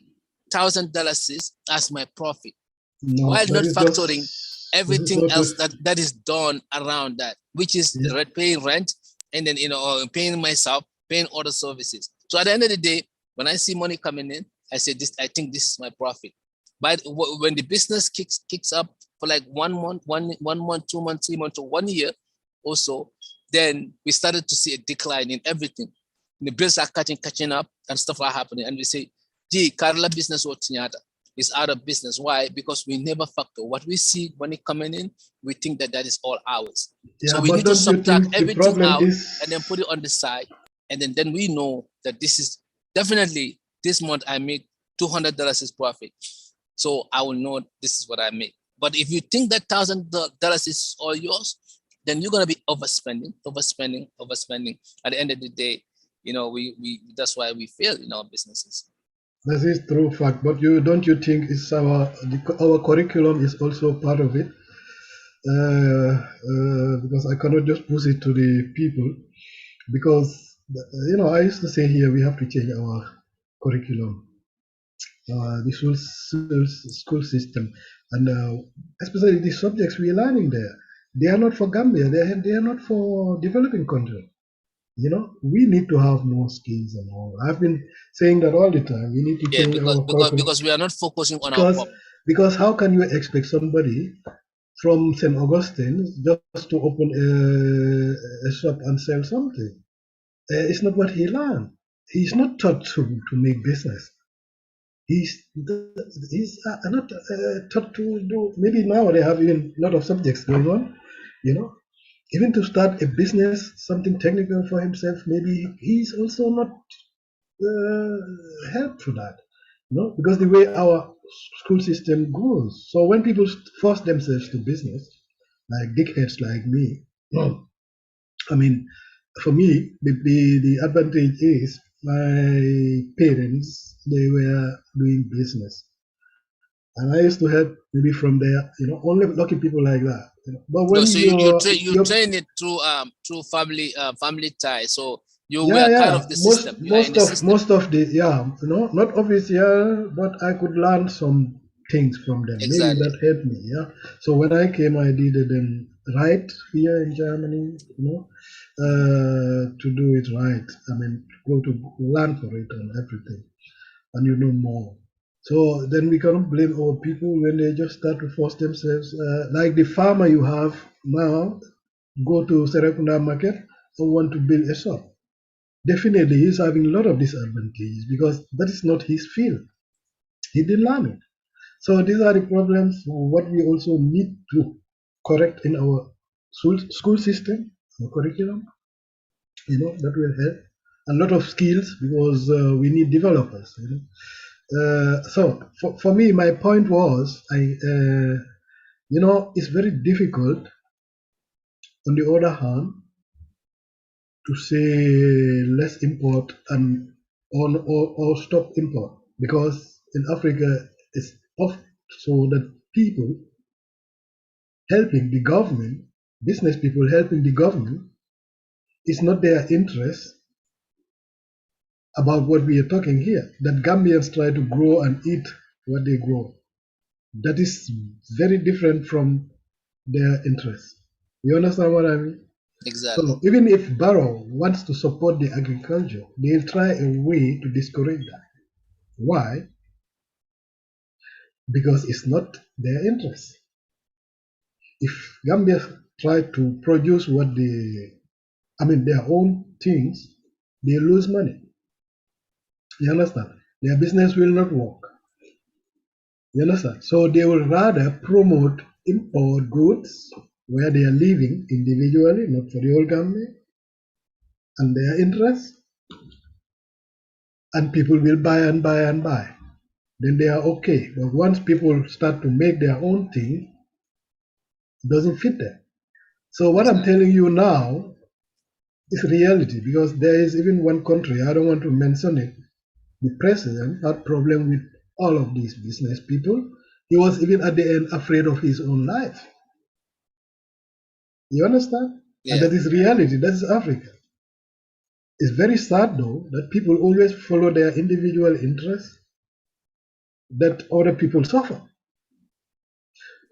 $1,000 as my profit, No, while not factoring that is everything not else just, that is done around that, which is yeah. paying rent, and then paying myself, paying other services. So at the end of the day, when I see money coming in, I say this. I think this is my profit. But when the business kicks up for like 1 month, 1 month, 2 months, 3 months, or 1 year, also, then we started to see a decline in everything. The bills are catching up, and stuff are happening, and we say, "Gee, Carla business or Tinyata is out of business." Why? Because we never factor what we see money coming in. We think that is all ours. So Yeah, we but need to don't you subtract think the everything problem out is, and then put it on the side, and then we know that this is definitely this month I make $200 is profit. So I will know this is what I make. But if you think that $1,000 is all yours, then you're gonna be overspending. At the end of the day, we that's why we fail in our businesses. that is true fact, but don't you think it's our curriculum is also part of it? Because I cannot just push it to the people, because I used to say here we have to change our curriculum, the school system, and especially the subjects we are learning there. They are not for Gambia. They are not for developing country. We need to have more skills and all. I've been saying that all the time. We need to Yeah, change our curriculum, because we are not focusing on our because problem. how can you expect somebody from St. Augustine just to open a shop and sell something? It's not what he learned. He's not taught to make business. He's not taught to do. Maybe now they have even a lot of subjects going on. You know, even to start a business, something technical for himself. Maybe he's also not help for that. Because the way our school system goes. So when people force themselves to business, like dickheads like me, I mean, for me, the advantage is my parents, they were doing business. And I used to help maybe from there, only lucky people like that. But No, when so you you're train it through family ties. So you yeah, were kind yeah. of the system. You are in the system. Most of the, yeah, not official, but I could learn some things from them. Maybe Exactly. that helped me. Yeah. So when I came, I did it right here in Germany. To do it right. I mean, go to learn for it and everything, and more. So then we cannot blame our people when they just start to force themselves. Like the farmer you have now, go to Serekunda market and want to build a shop. Definitely, he's having a lot of disadvantages because that is not his field. He didn't learn it. So these are the problems. What we also need to correct in our school system, our curriculum. That will help. A lot of skills because we need developers. So for me, my point was, it's very difficult. On the other hand, to say less import and or stop import because in Africa it's oft so that people helping the government, business people helping the government, is not their interest about what we are talking here. That Gambians try to grow and eat what they grow. That is very different from their interest. You understand what I mean? Exactly. So even if Barrow wants to support the agriculture, they'll try a way to discourage that. Why? Because it's not their interest. If Gambia try to produce their own things, they lose money. You understand? Their business will not work. You understand? So they will rather promote import goods where they are living individually, not for the whole Gambia, and their interests, and people will buy and buy and buy. Then they are okay. But once people start to make their own thing, it doesn't fit them. So what I'm telling you now is reality because there is even one country, I don't want to mention it, the president had problem with all of these business people. He was even at the end afraid of his own life. You understand? Yeah. And that is reality. That is Africa. It's very sad though that people always follow their individual interests that other people suffer.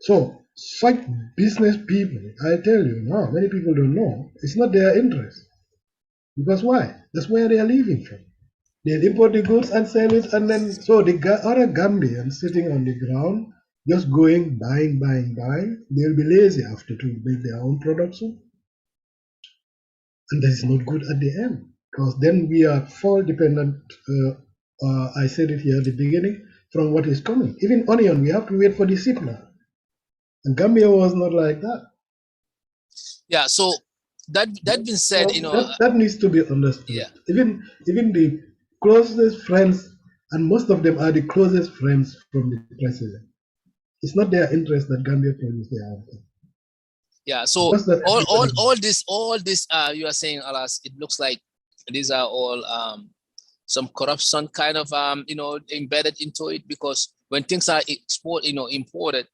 So such business people, I tell you now, many people don't know, it's not their interest. Because why? That's where they are living from. They'll import the goods and sell it, and then so the other Gambians sitting on the ground, just going, buying, they'll be lazy after to make their own production. And that is not good at the end, because then we are fall dependent, I said it here at the beginning, from what is coming. Even onion, we have to wait for the shipment. And Gambia was not like that. Yeah, so that being said, that needs to be understood. Yeah. Even the closest friends, and most of them are the closest friends from the president. It's not their interest that Gambia produce their own thing. Yeah, so all this you are saying, Alas, it looks like these are all some corruption kind of embedded into it, because when things are imported,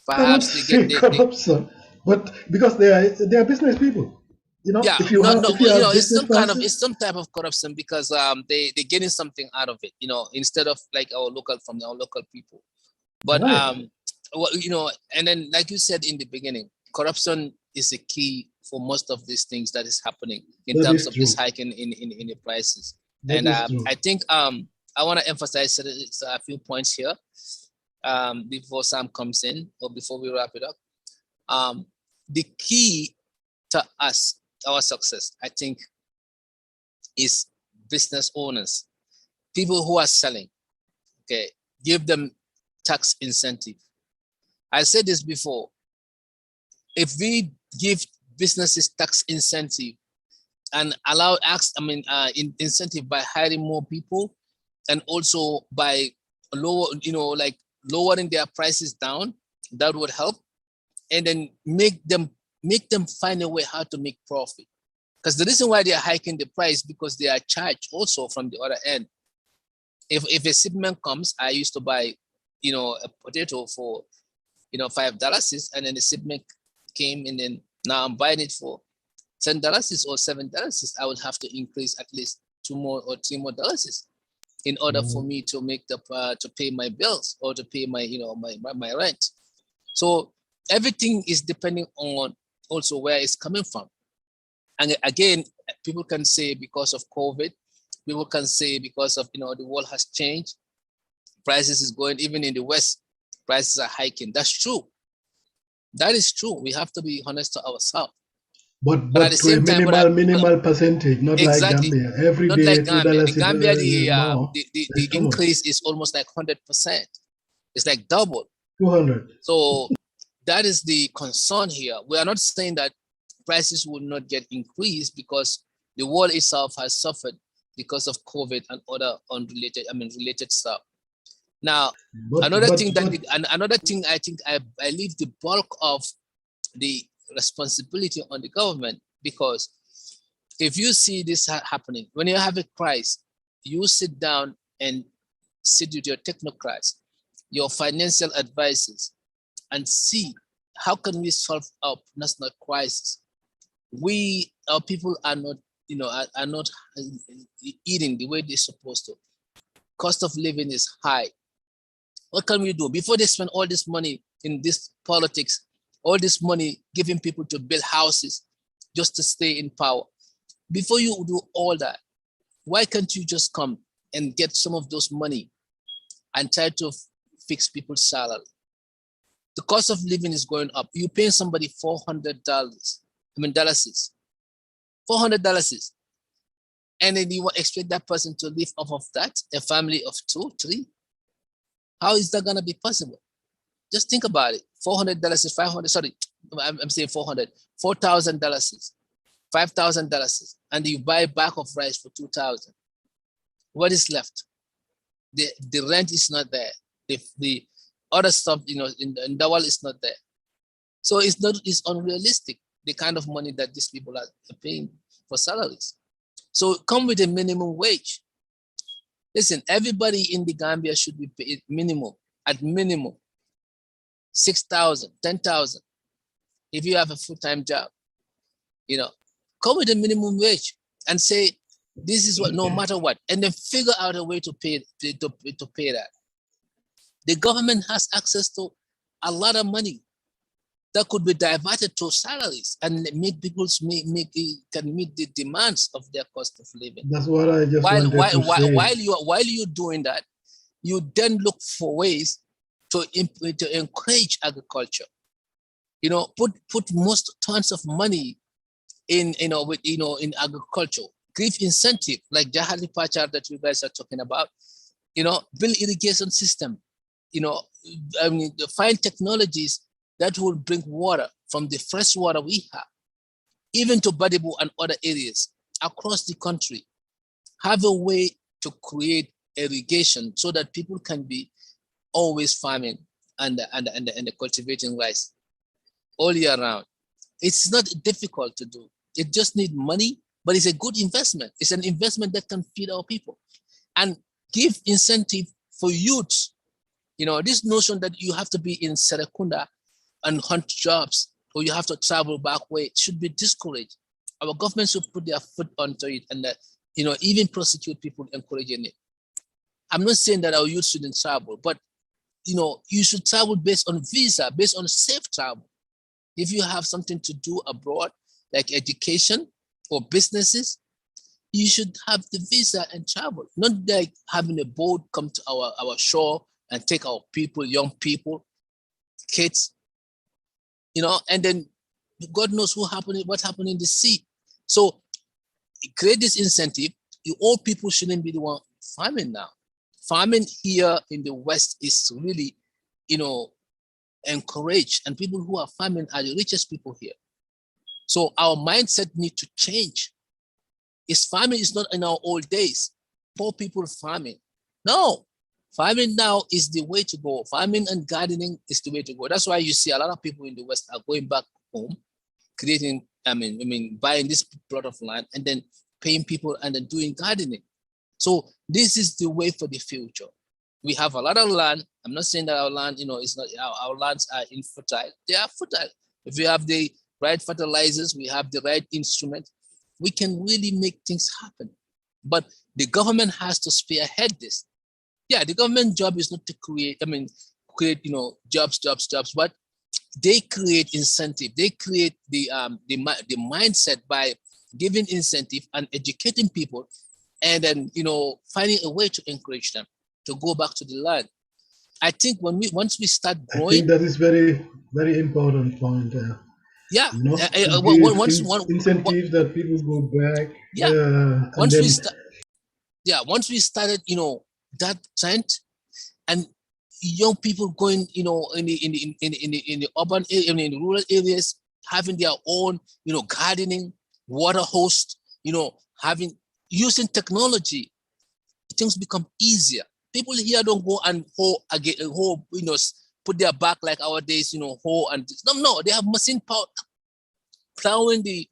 perhaps they get corruption, but because they are business people. Yeah, if you have it's some kind of some type of corruption because they're getting something out of it, instead of like our local people. But right. and then like you said in the beginning, corruption is the key for most of these things that is happening in terms of this hiking in the prices. And I think I want to emphasize a few points here before Sam comes in or before we wrap it up. The key to our success, I think, is business owners, people who are selling. Okay, give them tax incentive. I said this before. If we give businesses tax incentive and allow incentive by hiring more people, and also by lowering their prices down, that would help. And then make them find a way how to make profit. Because the reason why they are hiking the price, because they are charged also from the other end. If a shipment comes, I used to buy, a potato for, $5, and then the shipment came, and then now I'm buying it for $10 or $7. I would have to increase at least $2 more or $3 more in order for me to make to pay my bills or to pay my my rent. So everything is depending on also where it's coming from. And again, people can say because of COVID, people can say because of the world has changed. prices is going, even in the West, prices are hiking. That's true. That is true. We have to be honest to ourselves. But at the But to a same time, minimal percentage, not like exactly, Gambia. Every not day like $2 Gambia. The Gambia, more. the increase is almost like 100%. It's like double. 200. So that is the concern here. We are not saying that prices will not get increased, because the world itself has suffered because of COVID and other related stuff. Now, another thing I think I leave the bulk of the responsibility on the government, because if you see this happening, when you have a crisis, you sit down and sit with your technocrats, your financial advisors, and see how can we solve our national crisis. Our people are not, are not eating the way they're supposed to. Cost of living is high. What can we do before they spend all this money in this politics, all this money giving people to build houses just to stay in power? Before you do all that, why can't you just come and get some of those money and try to fix people's salary? The cost of living is going up. You pay somebody $400, dollars, $400, and then you expect that person to live off of that, a family of 2, 3. How is that gonna be possible? Just think about it. $400 is 500. Sorry, I'm saying 400. $4,000, $5,000, and you buy a bag of rice for 2,000. What is left? The rent is not there. The other stuff, in the world is not there. So it's unrealistic, the kind of money that these people are paying for salaries. So come with a minimum wage. Listen, everybody in the Gambia should be paid at minimum, 6,000, 10,000. If you have a full-time job, come with a minimum wage and say, this is what, no matter what, and then figure out a way to pay that. The government has access to a lot of money that could be diverted to salaries and make people can meet the demands of their cost of living. That's what I just wanted to say. While you're doing that, you then look for ways to encourage agriculture. Put tons of money in agriculture. Give incentive like Jahali Pachar that you guys are talking about. Build irrigation system. Find technologies that will bring water from the fresh water we have, even to Badibu and other areas across the country. Have a way to create irrigation so that people can be always farming and cultivating rice all year round. It's not difficult to do. It just needs money, but it's a good investment. It's an investment that can feed our people and give incentive for youths. This notion that you have to be in Serekunda and hunt jobs, or you have to travel back way, should be discouraged. Our government should put their foot onto it and even prosecute people encouraging it. I'm not saying that our youth shouldn't travel, but you should travel based on visa, based on safe travel. If you have something to do abroad, like education or businesses, you should have the visa and travel, not like having a boat come to our shore and take our people, young people, kids, and then God knows what happened in the sea. So create this incentive. All people shouldn't be the one farming now. Farming here in the West is really, encouraged, and people who are farming are the richest people here. So our mindset needs to change. Farming is not in our old days, poor people farming. No, farming now is the way to go. Farming and gardening is the way to go. That's why you see a lot of people in the West are going back home, creating, buying this plot of land and then paying people and then doing gardening. So this is the way for the future. We have a lot of land. I'm not saying that our land, is not, our lands are infertile. They are fertile. If we have the right fertilizers, we have the right instrument, we can really make things happen. But the government has to spearhead this. Yeah, the government job is not to create jobs, but they create incentive. They create the mindset by giving incentive and educating people, and then finding a way to encourage them. to go back to the land. I think once we start growing, I think that is very, very important point. yeah, You know, to once give incentives that people go back. yeah, once then, once we started, that trend, and young people going, in the urban area, in the rural areas, having their own, gardening, water host, using technology, things become easier. People here don't go and put their back like our days, hoe and no, they have machine power plowing they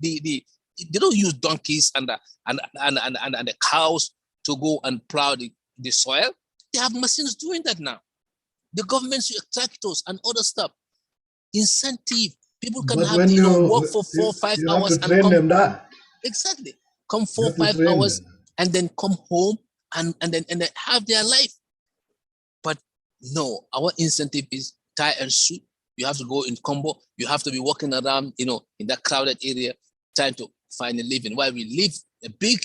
don't use donkeys and the cows to go and plow the soil. They have machines doing that now. The government should tractors and other stuff. Incentive. People can have work for 4 or 5 hours and come home. That. Exactly. Come 4 or 5 hours and then come home and then have their life. But no, our incentive is tie and suit. You have to go in combo. You have to be walking around, in that crowded area, trying to find a living. While we leave a big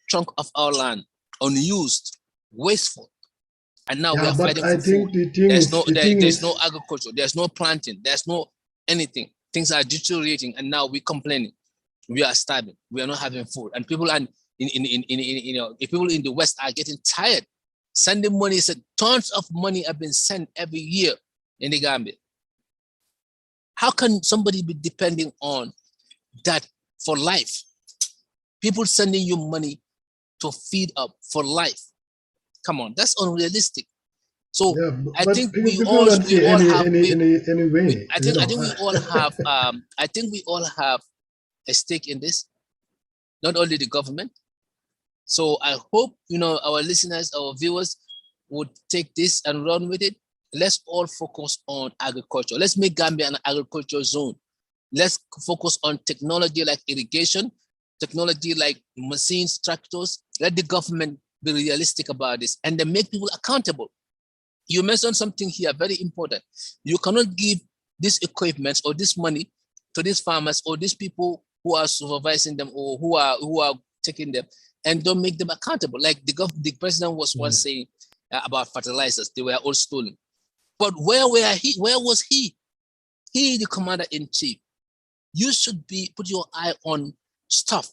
chunk of our land unused, wasteful. And now we are fighting for food. There's no agriculture. There's no planting. There's no anything. Things are deteriorating, and now we're complaining. We are starving. We are not having food, and people are people in the West are getting tired. Sending money, tons of money have been sent every year in the Gambia. How can somebody be depending on that for life? People sending you money to feed up for life. Come on, that's unrealistic. So I think we all have a stake in this, not only the government. So I hope our listeners, our viewers would take this and run with it. Let's all focus on agriculture. Let's make Gambia an agriculture zone. Let's focus on technology like irrigation, technology like machines, tractors. Let the government be realistic about this and then make people accountable. You mentioned something here very important. You cannot give this equipment or this money to these farmers or these people who are supervising them or who are taking them and don't make them accountable. Like the president was once saying about fertilizers, they were all stolen. But where was he? He, the commander-in-chief. You should put your eye on stuff.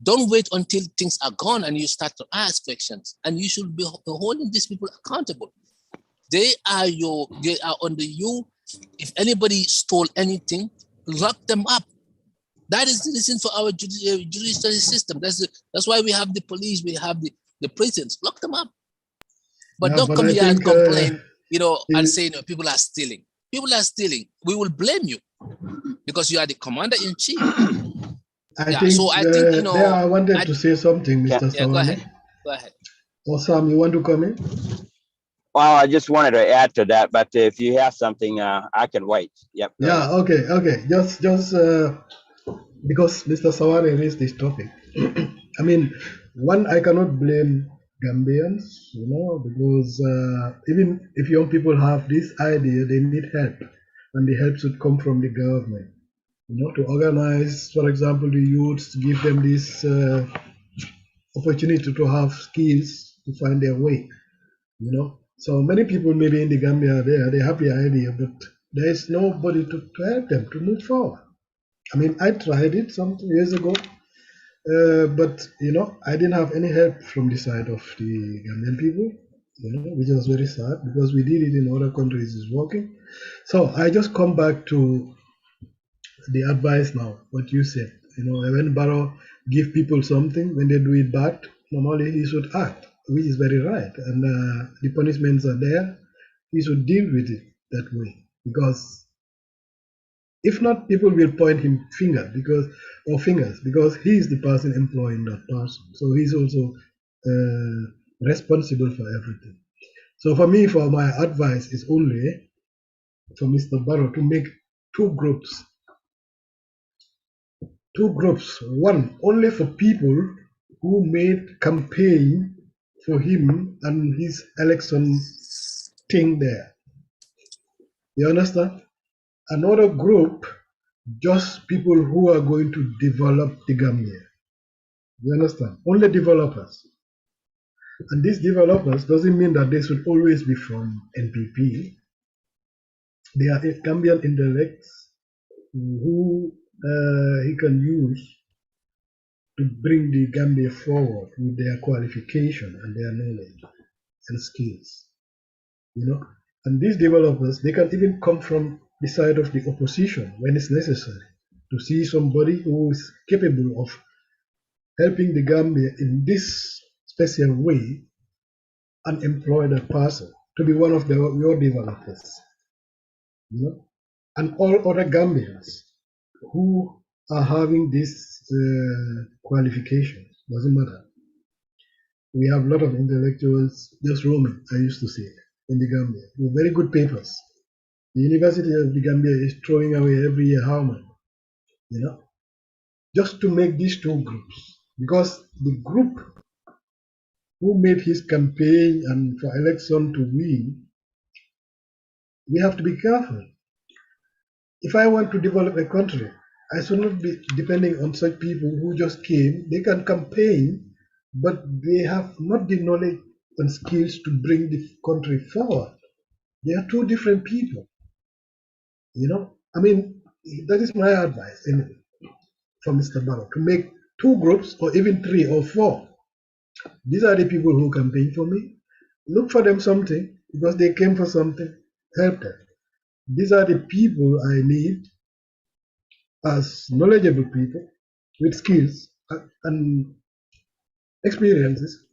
Don't wait until things are gone and you start to ask questions. And you should be holding these people accountable. They are under you. If anybody stole anything, lock them up. That is the reason for our judicial system. That's why we have the police, we have the prisons. Lock them up. But don't come here and complain, and say people are stealing. People are stealing. We will blame you because you are the commander-in-chief. I think I wanted to say something, Mr. Sawani. Go ahead. Osam, you want to come in? Well, I just wanted to add to that, but if you have something, I can wait. Yep. Yeah. Okay. Just because Mr. Sawani raised this topic. I mean, I cannot blame Gambians, because even if young people have this idea, they need help, and the help should come from the government. To organize, for example, the youths, to give them this opportunity to have skills to find their way. So many people maybe in the Gambia they have the idea, but there is nobody to help them to move forward. I mean, I tried it some years ago, but I didn't have any help from the side of the Gambian people, which was very sad because we did it in other countries, it's working. So I just come back to the advice now, what you said. When Barrow give people something, when they do it bad, normally he should act, which is very right. And the punishments are there. He should deal with it that way. Because if not, people will point him fingers because he is the person employing that person. So he's also responsible for everything. So for me, for my advice is only for Mr. Barrow to make two groups. One only for people who made campaign for him and his election thing there. You understand? Another group, just people who are going to develop the Gambia. You understand? Only developers. And these developers doesn't mean that they should always be from NPP. They are Gambian intellects who he can use to bring the Gambia forward with their qualification and their knowledge and skills. You know, and these developers, they can even come from the side of the opposition when it's necessary to see somebody who is capable of helping the Gambia in this special way and employ that person to be one of your developers. You know, and all other Gambians who are having these qualifications, doesn't matter. We have a lot of intellectuals just roaming, I used to say, in the Gambia, with very good papers. The University of the Gambia is throwing away every year how much, you know, just to make these two groups. Because the group who made his campaign and for election to win, we have to be careful. If I want to develop a country, I should not be depending on such people who just came. They can campaign, but they have not the knowledge and skills to bring the country forward. They are two different people. You know, I mean, that is my advice anyway for Mr. Barrow to make two groups or even three or four. These are the people who campaign for me. Look for them something because they came for something. Help them. These are the people I need as knowledgeable people with skills and experiences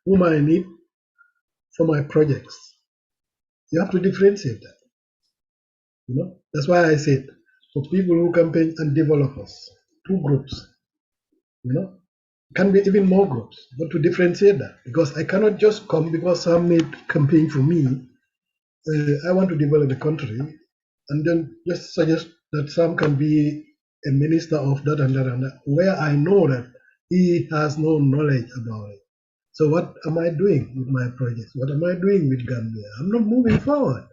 whom I need for my projects. You have to differentiate that. You know, that's why I said for people who campaign and developers, two groups. You know, can be even more groups, but to differentiate that because I cannot just come because some made campaign for me. I want to develop the country, and then just suggest that some can be a minister of that and that and that, where I know that he has no knowledge about it. So what am I doing with my projects? What am I doing with Gambia? I'm not moving forward.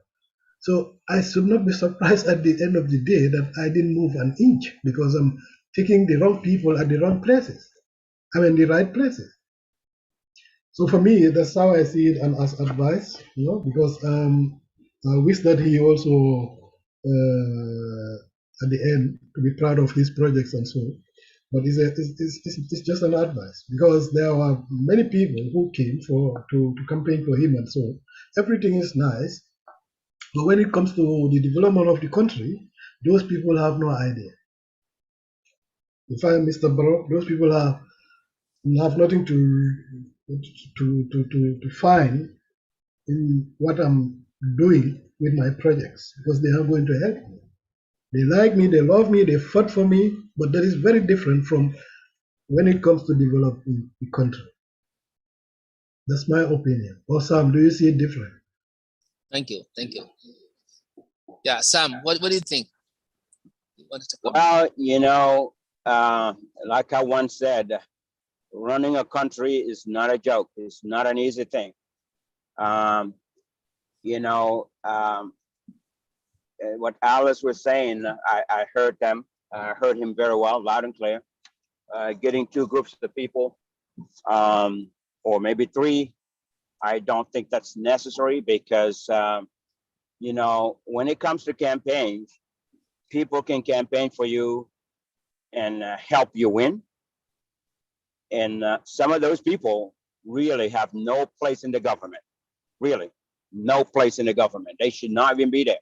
So I should not be surprised at the end of the day that I didn't move an inch because I'm taking the wrong people at the wrong places. I mean the right places. So for me, that's how I see it, and as advice, you know, because I wish that he also at the end to be proud of his projects and so. But it's just an advice because there are many people who came to campaign for him and so. Everything is nice, but when it comes to the development of the country, those people have no idea. If I am Mr. Barrow, those people have nothing to find in what I'm doing with my projects because they are going to help me. They like me, they love me, they fought for me, but that is very different from when it comes to developing the country. That's my opinion. Or Sam, do you see it different? Thank you. Thank you. Yeah, Sam, what do you think? Well, you know, like I once said, running a country is not a joke. It's not an easy thing. You know, what Alice was saying, I heard them. I heard him very well, loud and clear. Getting two groups of people, or maybe three, I don't think that's necessary because, you know, when it comes to campaigns, people can campaign for you and help you win. And some of those people really have no place in the government, really, no place in the government. They should not even be there.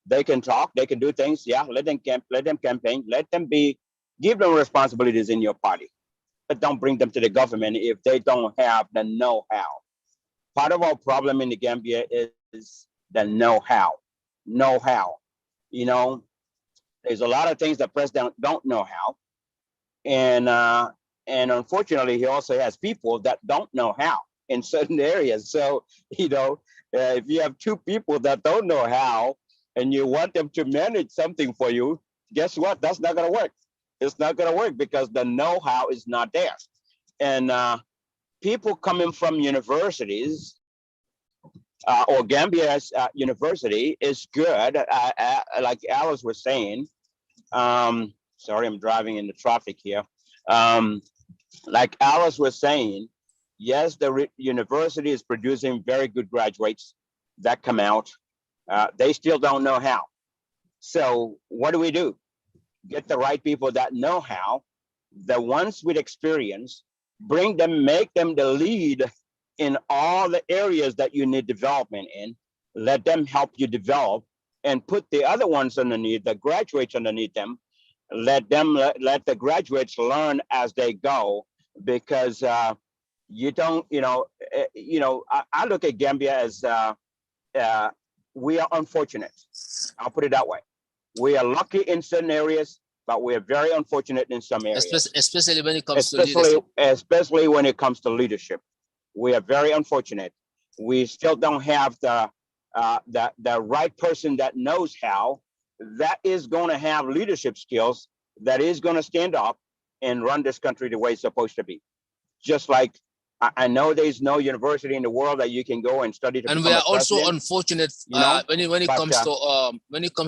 They can talk, they can do things. Yeah, let them campaign, let them give them responsibilities in your party, but don't bring them to the government if they don't have the know-how. Part of our problem in the Gambia is the know-how. Know-how. You know, there's a lot of things that president don't know how, and unfortunately, he also has people that don't know how in certain areas. So, you know, if you have two people that don't know how, and you want them to manage something for you, guess what? That's not going to work. It's not going to work because the know-how is not there. And people coming from universities or Gambia's university is good. Like Alice was saying, sorry, I'm driving in the traffic here. Like Alice was saying, Yes, the university is producing very good graduates that come out. They still don't know how. So what do? Get the right people that know how, the ones with experience, bring them, make them the lead in all the areas that you need development in. Let them help you develop, and put the other ones underneath, the graduates underneath them. Let the graduates learn as they go, because you don't, I look at Gambia as uh, we are unfortunate. I'll put it that way. We are lucky in certain areas, but we are very unfortunate in some areas. Especially when it comes to leadership. Especially when it comes to leadership, we are very unfortunate. We still don't have the right person that knows how, that is going to have leadership skills, that is going to stand up and run this country the way it's supposed to be. Just like I know there's no university in the world that you can go and study to And become we a are also president, unfortunate when it but comes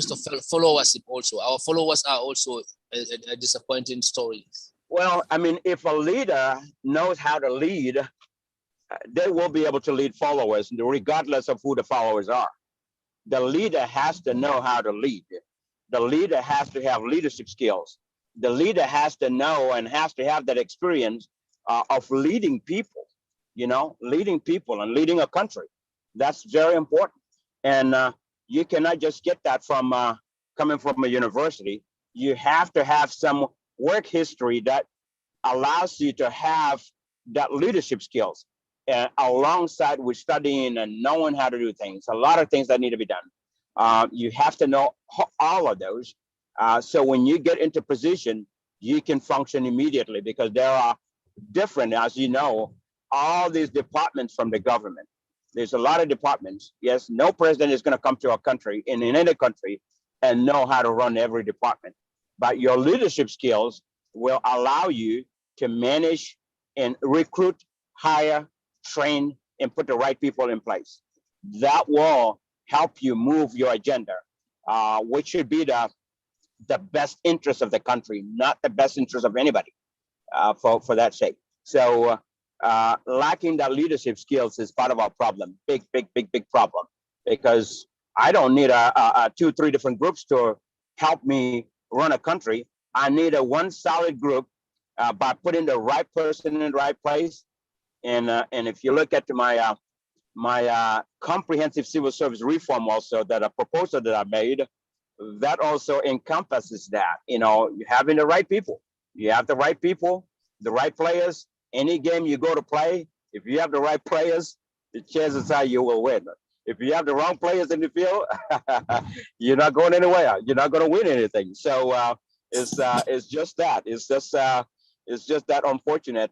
to followership. Also, our followers are also a disappointing story. well, I mean, if a leader knows how to lead, they will be able to lead followers regardless of who the followers are. The leader has to know how to lead. The leader has to have leadership skills. The leader has to know and has to have that experience of leading people, leading people and leading a country. That's very important. And you cannot just get that from coming from a university. You have to have some work history that allows you to have that leadership skills, alongside with studying and knowing how to do things. A lot of things that need to be done. You have to know all of those. So when you get into position, you can function immediately, because there are different, as you know, all these departments from the government. There's a lot of departments. Yes, no president is going to come to a country in any country and know how to run every department. But your leadership skills will allow you to manage and recruit, hire, train, and put the right people in place. That will help you move your agenda, which should be the best interest of the country, not the best interest of anybody, for that sake. So lacking that leadership skills is part of our problem. Big, big, big, big problem. Because I don't need a 2-3 different groups to help me run a country. I need a one solid group, by putting the right person in the right place. And if you look at my comprehensive civil service reform, also that a proposal that I made, that also encompasses that, having the right people. You have the right people, the right players. Any game you go to play, if you have the right players, the chances are you will win. If you have the wrong players in the field, you're not going anywhere. You're not going to win anything. So it's just that. It's just that unfortunate,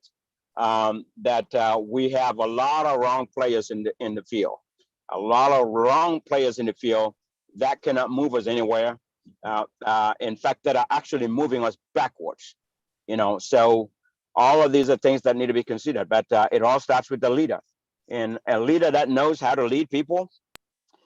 that we have a lot of wrong players in the field. A lot of wrong players in the field that cannot move us anywhere. In fact, that are actually moving us backwards. So all of these are things that need to be considered. But it all starts with the leader, and a leader that knows how to lead people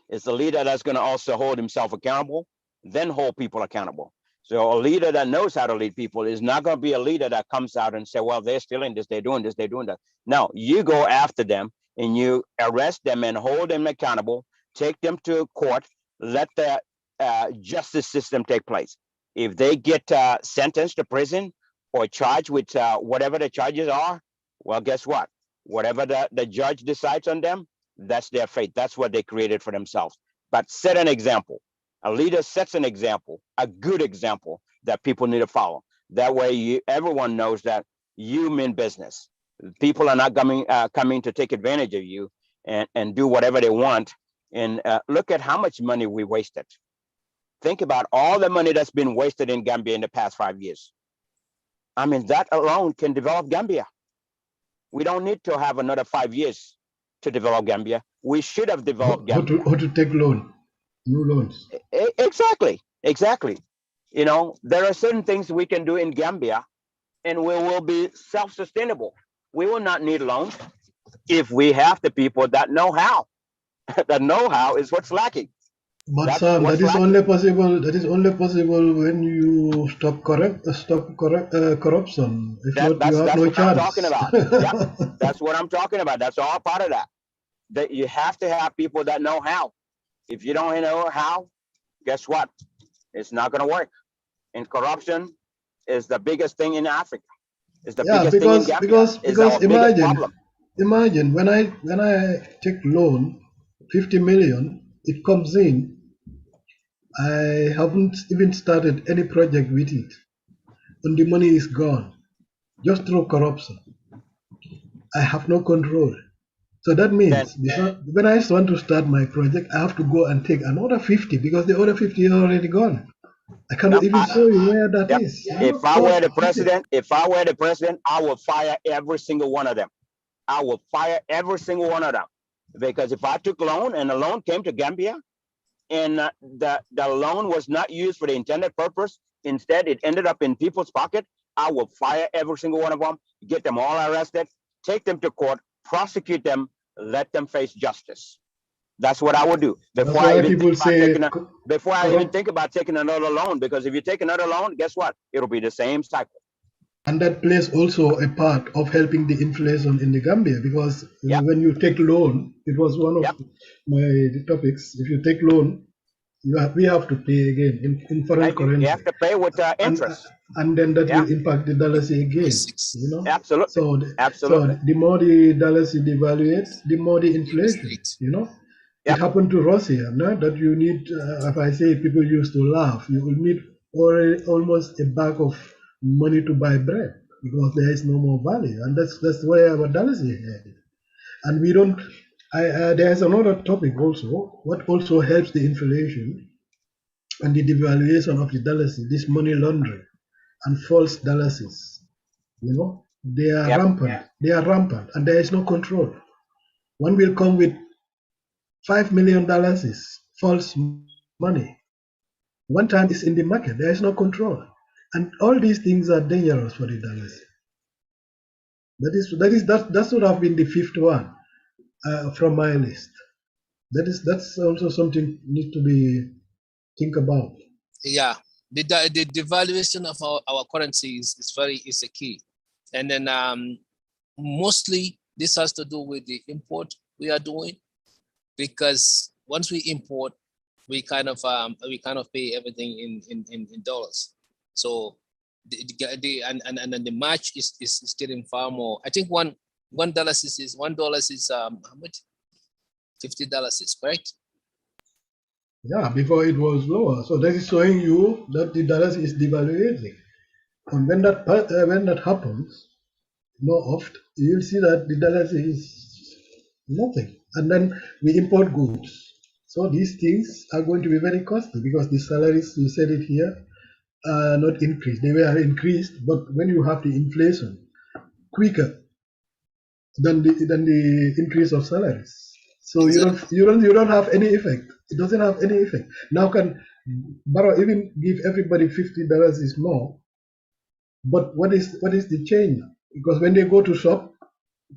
is a leader that's going to also hold himself accountable, then hold people accountable. So a leader that knows how to lead people is not going to be a leader that comes out and say, well, they're stealing this, they're doing this, they're doing that. No, you go after them and you arrest them and hold them accountable, take them to court, let the justice system take place. If they get sentenced to prison or charged with whatever the charges are, well, guess what? Whatever the judge decides on them, that's their fate. That's what they created for themselves. But set an example. A leader sets an example, a good example that people need to follow. That way, everyone knows that you mean business. People are not coming to take advantage of you and do whatever they want. And look at how much money we wasted. Think about all the money that's been wasted in Gambia in the past 5 years. I mean, that alone can develop Gambia. We don't need to have another 5 years to develop Gambia. We should have developed Gambia. How to take new loans. Exactly. There are certain things we can do in Gambia, and we will be self-sustainable. We will not need loans if we have the people that know how. The know-how is what's lacking. But That's Sam, what's that is lacking. only possible. That is only possible when you corruption. If not, you have That's no what I'm talking chance. about. Yep, that's what I'm talking about. That's all part of that. That you have to have people that know how. If you don't know how, guess what? It's not going to work. And corruption is the biggest thing in Africa. It's the Yeah, biggest thing in Gambia. Is our because biggest problem. imagine when I take loan 50 million, it comes in. I haven't even started any project with it, and the money is gone just through corruption. I have no control. So that Then means because when I want to start my project, I have to go and take another 50 because the other 50 is already gone. I cannot yep, even show you where that yep. is. If I were the president, I would fire every single one of them. I will fire every single one of them. Because if I took loan and the loan came to Gambia and the loan was not used for the intended purpose, instead it ended up in people's pocket, I will fire every single one of them, get them all arrested, take them to court, prosecute them, let them face justice. That's what I would do That's why people say before I even corrupt, think about taking another loan. Because if you take another loan, guess what? It'll be the same cycle. and that plays also a part of helping the inflation in the Gambia because Yep, when you take loan, it was one of yep. my topics. If you take loan, we have to pay again in foreign And you currency, have to pay with and interest. then that Yeah, will impact the dollar again. 26 You know, absolutely, so absolutely. the more the dollar devaluates, the more the inflation. state. You know, it Yep, happened to Russia. No, that you need. If I say people used to laugh, you will need almost a bag of money to buy bread because there is no more value, and that's where our dollar is headed. And we don't. There's another topic also. What also helps the inflation and the devaluation of the dollar, this money laundering and false dollars, they are yep. rampant. They are rampant, and there is no control. One will come with $5 million false money. One time it's in the market. There is no control, and all these things are dangerous for the dollars. That would have been the fifth one from my list. That's also something need to be think about. Yeah, the devaluation of our currency is a key, and then mostly this has to do with the import we are doing, because once we import, we kind of pay everything in dollars. So and then the match is getting far more. I think $1 is how much? $50 is correct. Yeah, before it was lower. So that is showing you that the dollar is devaluating. And when that happens, more often, you'll see that the dollar is nothing. And then we import goods. So these things are going to be very costly because the salaries, you said it here, are not increased. They were increased, but when you have the inflation quicker than the increase of salaries. So Exactly. you don't have any effect. It doesn't have any effect. Now can Barrow even give everybody $50 is more, but what is the change? Because when they go to shop,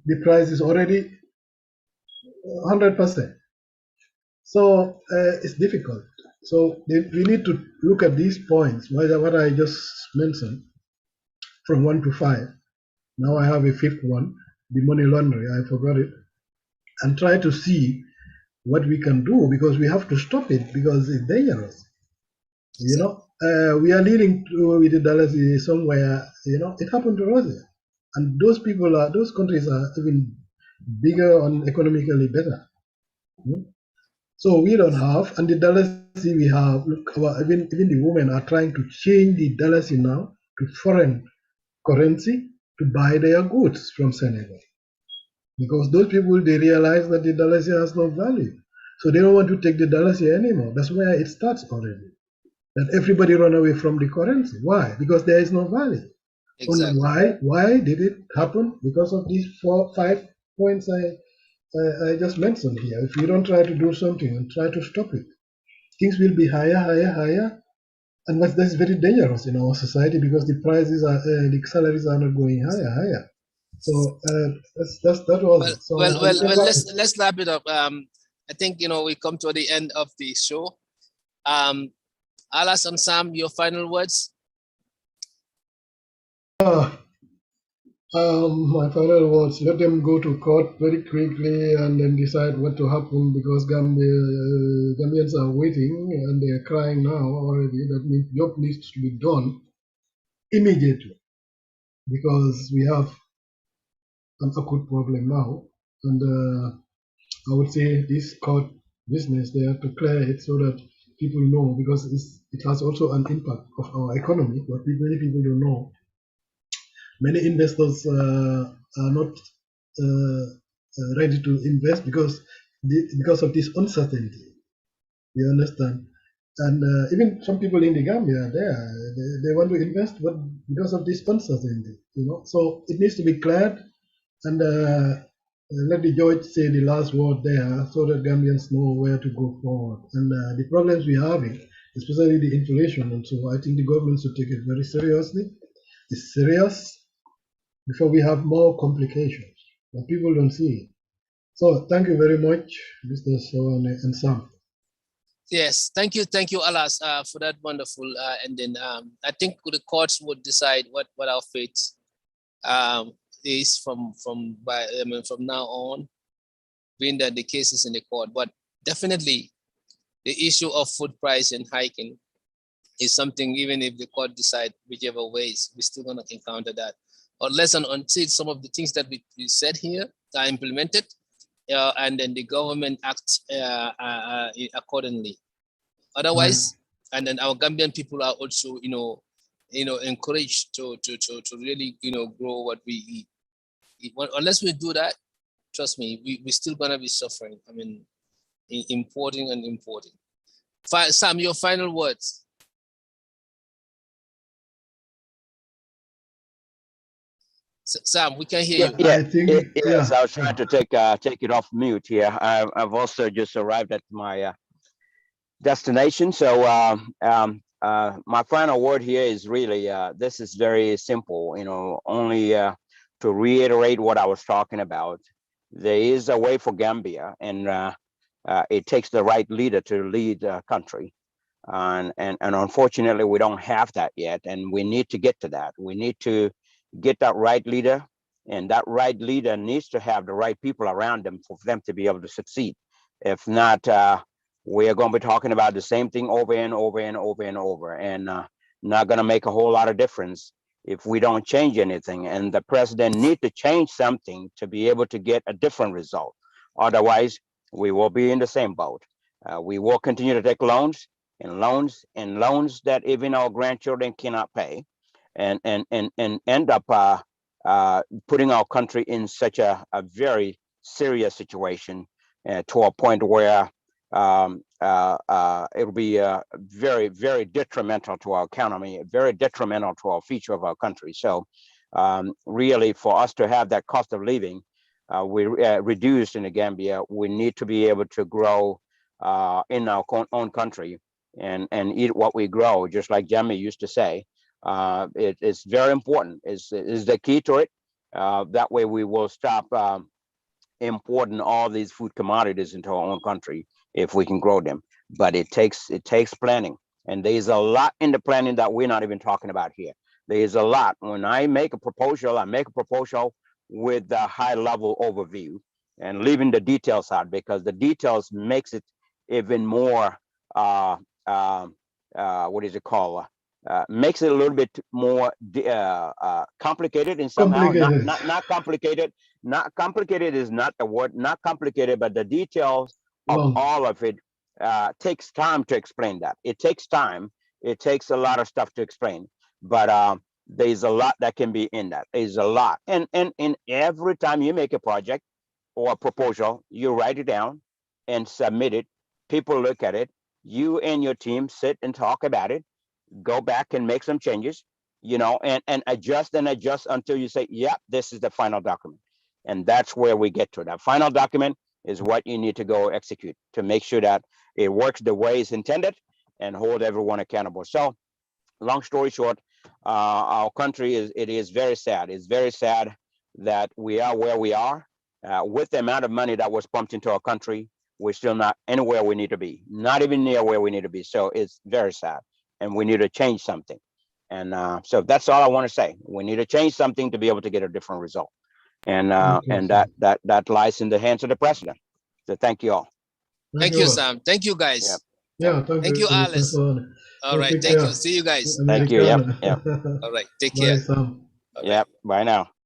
the price is already 100%. So it's difficult. So we need to look at these points, what I just mentioned, from 1 to 5. Now I have a fifth one, the money laundering. I forgot it, and try to see what we can do because we have to stop it because it's dangerous. Exactly. We are leading to with the dollars somewhere. It happened to Russia, and those countries are even bigger and economically better. So we don't have, and the dollars we have. Look, even the women are trying to change the dollars now to foreign currency to buy their goods from Senegal because those people they realize that the dollars has no value, so they don't want to take the dollars anymore. That's where it starts already. That everybody run away from the currency. Why? Because there is no value. And Exactly. why did it happen? Because of these 5 points I just mentioned here. If you don't try to do something and try to stop it, things will be higher, higher, higher, and that's very dangerous in our society because the salaries are not going higher, higher. So that was Well, it. So well, I'll well, get well. back to Let's wrap it up. I think we come to the end of the show. Alas and Sam, your final words? My final words, let them go to court very quickly and then decide what to happen, because Gambians are waiting and they are crying now already. That means job needs to be done immediately, because we have an acute problem now. And I would say this court business, they have to clear it so that people know, because it has also an impact of our economy, but many people don't know. Many investors are not ready to invest because of this uncertainty. You understand? And even some people in the Gambia, they want to invest, but because of this uncertainty, so it needs to be cleared, and let the judge say the last word there, so that Gambians know where to go forward. And the problems we're having, especially the inflation, and so I think the government should take it very seriously. It's serious, before we have more complications, but people don't see it. So thank you very much, Mr. Sawane and Sam. Yes, thank you, Alas, for that wonderful ending. I think the courts would decide what our fate is from now on, being that the case is in the court. But definitely, the issue of food price and hiking is something. Even if the court decide whichever ways, we're still gonna encounter that, unless and until some of the things that we said here are implemented. And then the government acts accordingly. Otherwise, and then our Gambian people are also, encouraged to really, grow what we eat. Unless we do that, trust me, we're still gonna be suffering. I mean, importing. Sam, your final words. Sam, we can hear you. Yeah, I think, yes, I was trying to take it off mute here. I've also just arrived at my destination. So my final word here is really, this is very simple, only to reiterate what I was talking about. There is a way for Gambia, and it takes the right leader to lead the country. And unfortunately, we don't have that yet, and we need to get to that. We need to get that right leader, and that right leader needs to have the right people around them for them to be able to succeed. If not, we are going to be talking about the same thing over and over and over and over, and not going to make a whole lot of difference if we don't change anything. And the president needs to change something to be able to get a different result. Otherwise, we will be in the same boat. We will continue to take loans and loans and loans that even our grandchildren cannot pay, and end up putting our country in such a very serious situation, to a point where it'll be very, very detrimental to our economy, very detrimental to our future of our country. So really, for us to have that cost of living we reduced in the Gambia, we need to be able to grow in our own country and eat what we grow, just like Jamie used to say. It's very important. Is the key to it. That way, we will stop importing all these food commodities into our own country if we can grow them. But it takes planning, and there's a lot in the planning that we're not even talking about here. There's a lot. When I make a proposal, I make a proposal with a high level overview and leaving the details out, because the details makes it even more what is it called? Makes it a little bit more complicated, and somehow not complicated. Not complicated is not the word. Not complicated, but the details of all of it takes time to explain that. It takes time. It takes a lot of stuff to explain, but there's a lot that can be in that. There's a lot, and every time you make a project or a proposal, you write it down and submit it. People look at it. You and your team sit and talk about it, go back and make some changes, and adjust until you say, yeah, this is the final document. And that's where we get to. That final document is what you need to go execute to make sure that it works the way it's intended and hold everyone accountable. So long story short, our country is very sad. It's very sad that we are where we are with the amount of money that was pumped into our country. we're still not anywhere we need to be, not even near where we need to be. So it's very sad, and we need to change something. And so that's all I want to say. We need to change something to be able to get a different result. And that lies in the hands of the president. So thank you all. Thank you, Sam. Thank you, guys. Yeah, Thank you, Alice. All right. take Thank care. you. See you guys. Thank you. Yep. All right. Take Bye, care. Sam. Bye-bye. Yep. Bye now.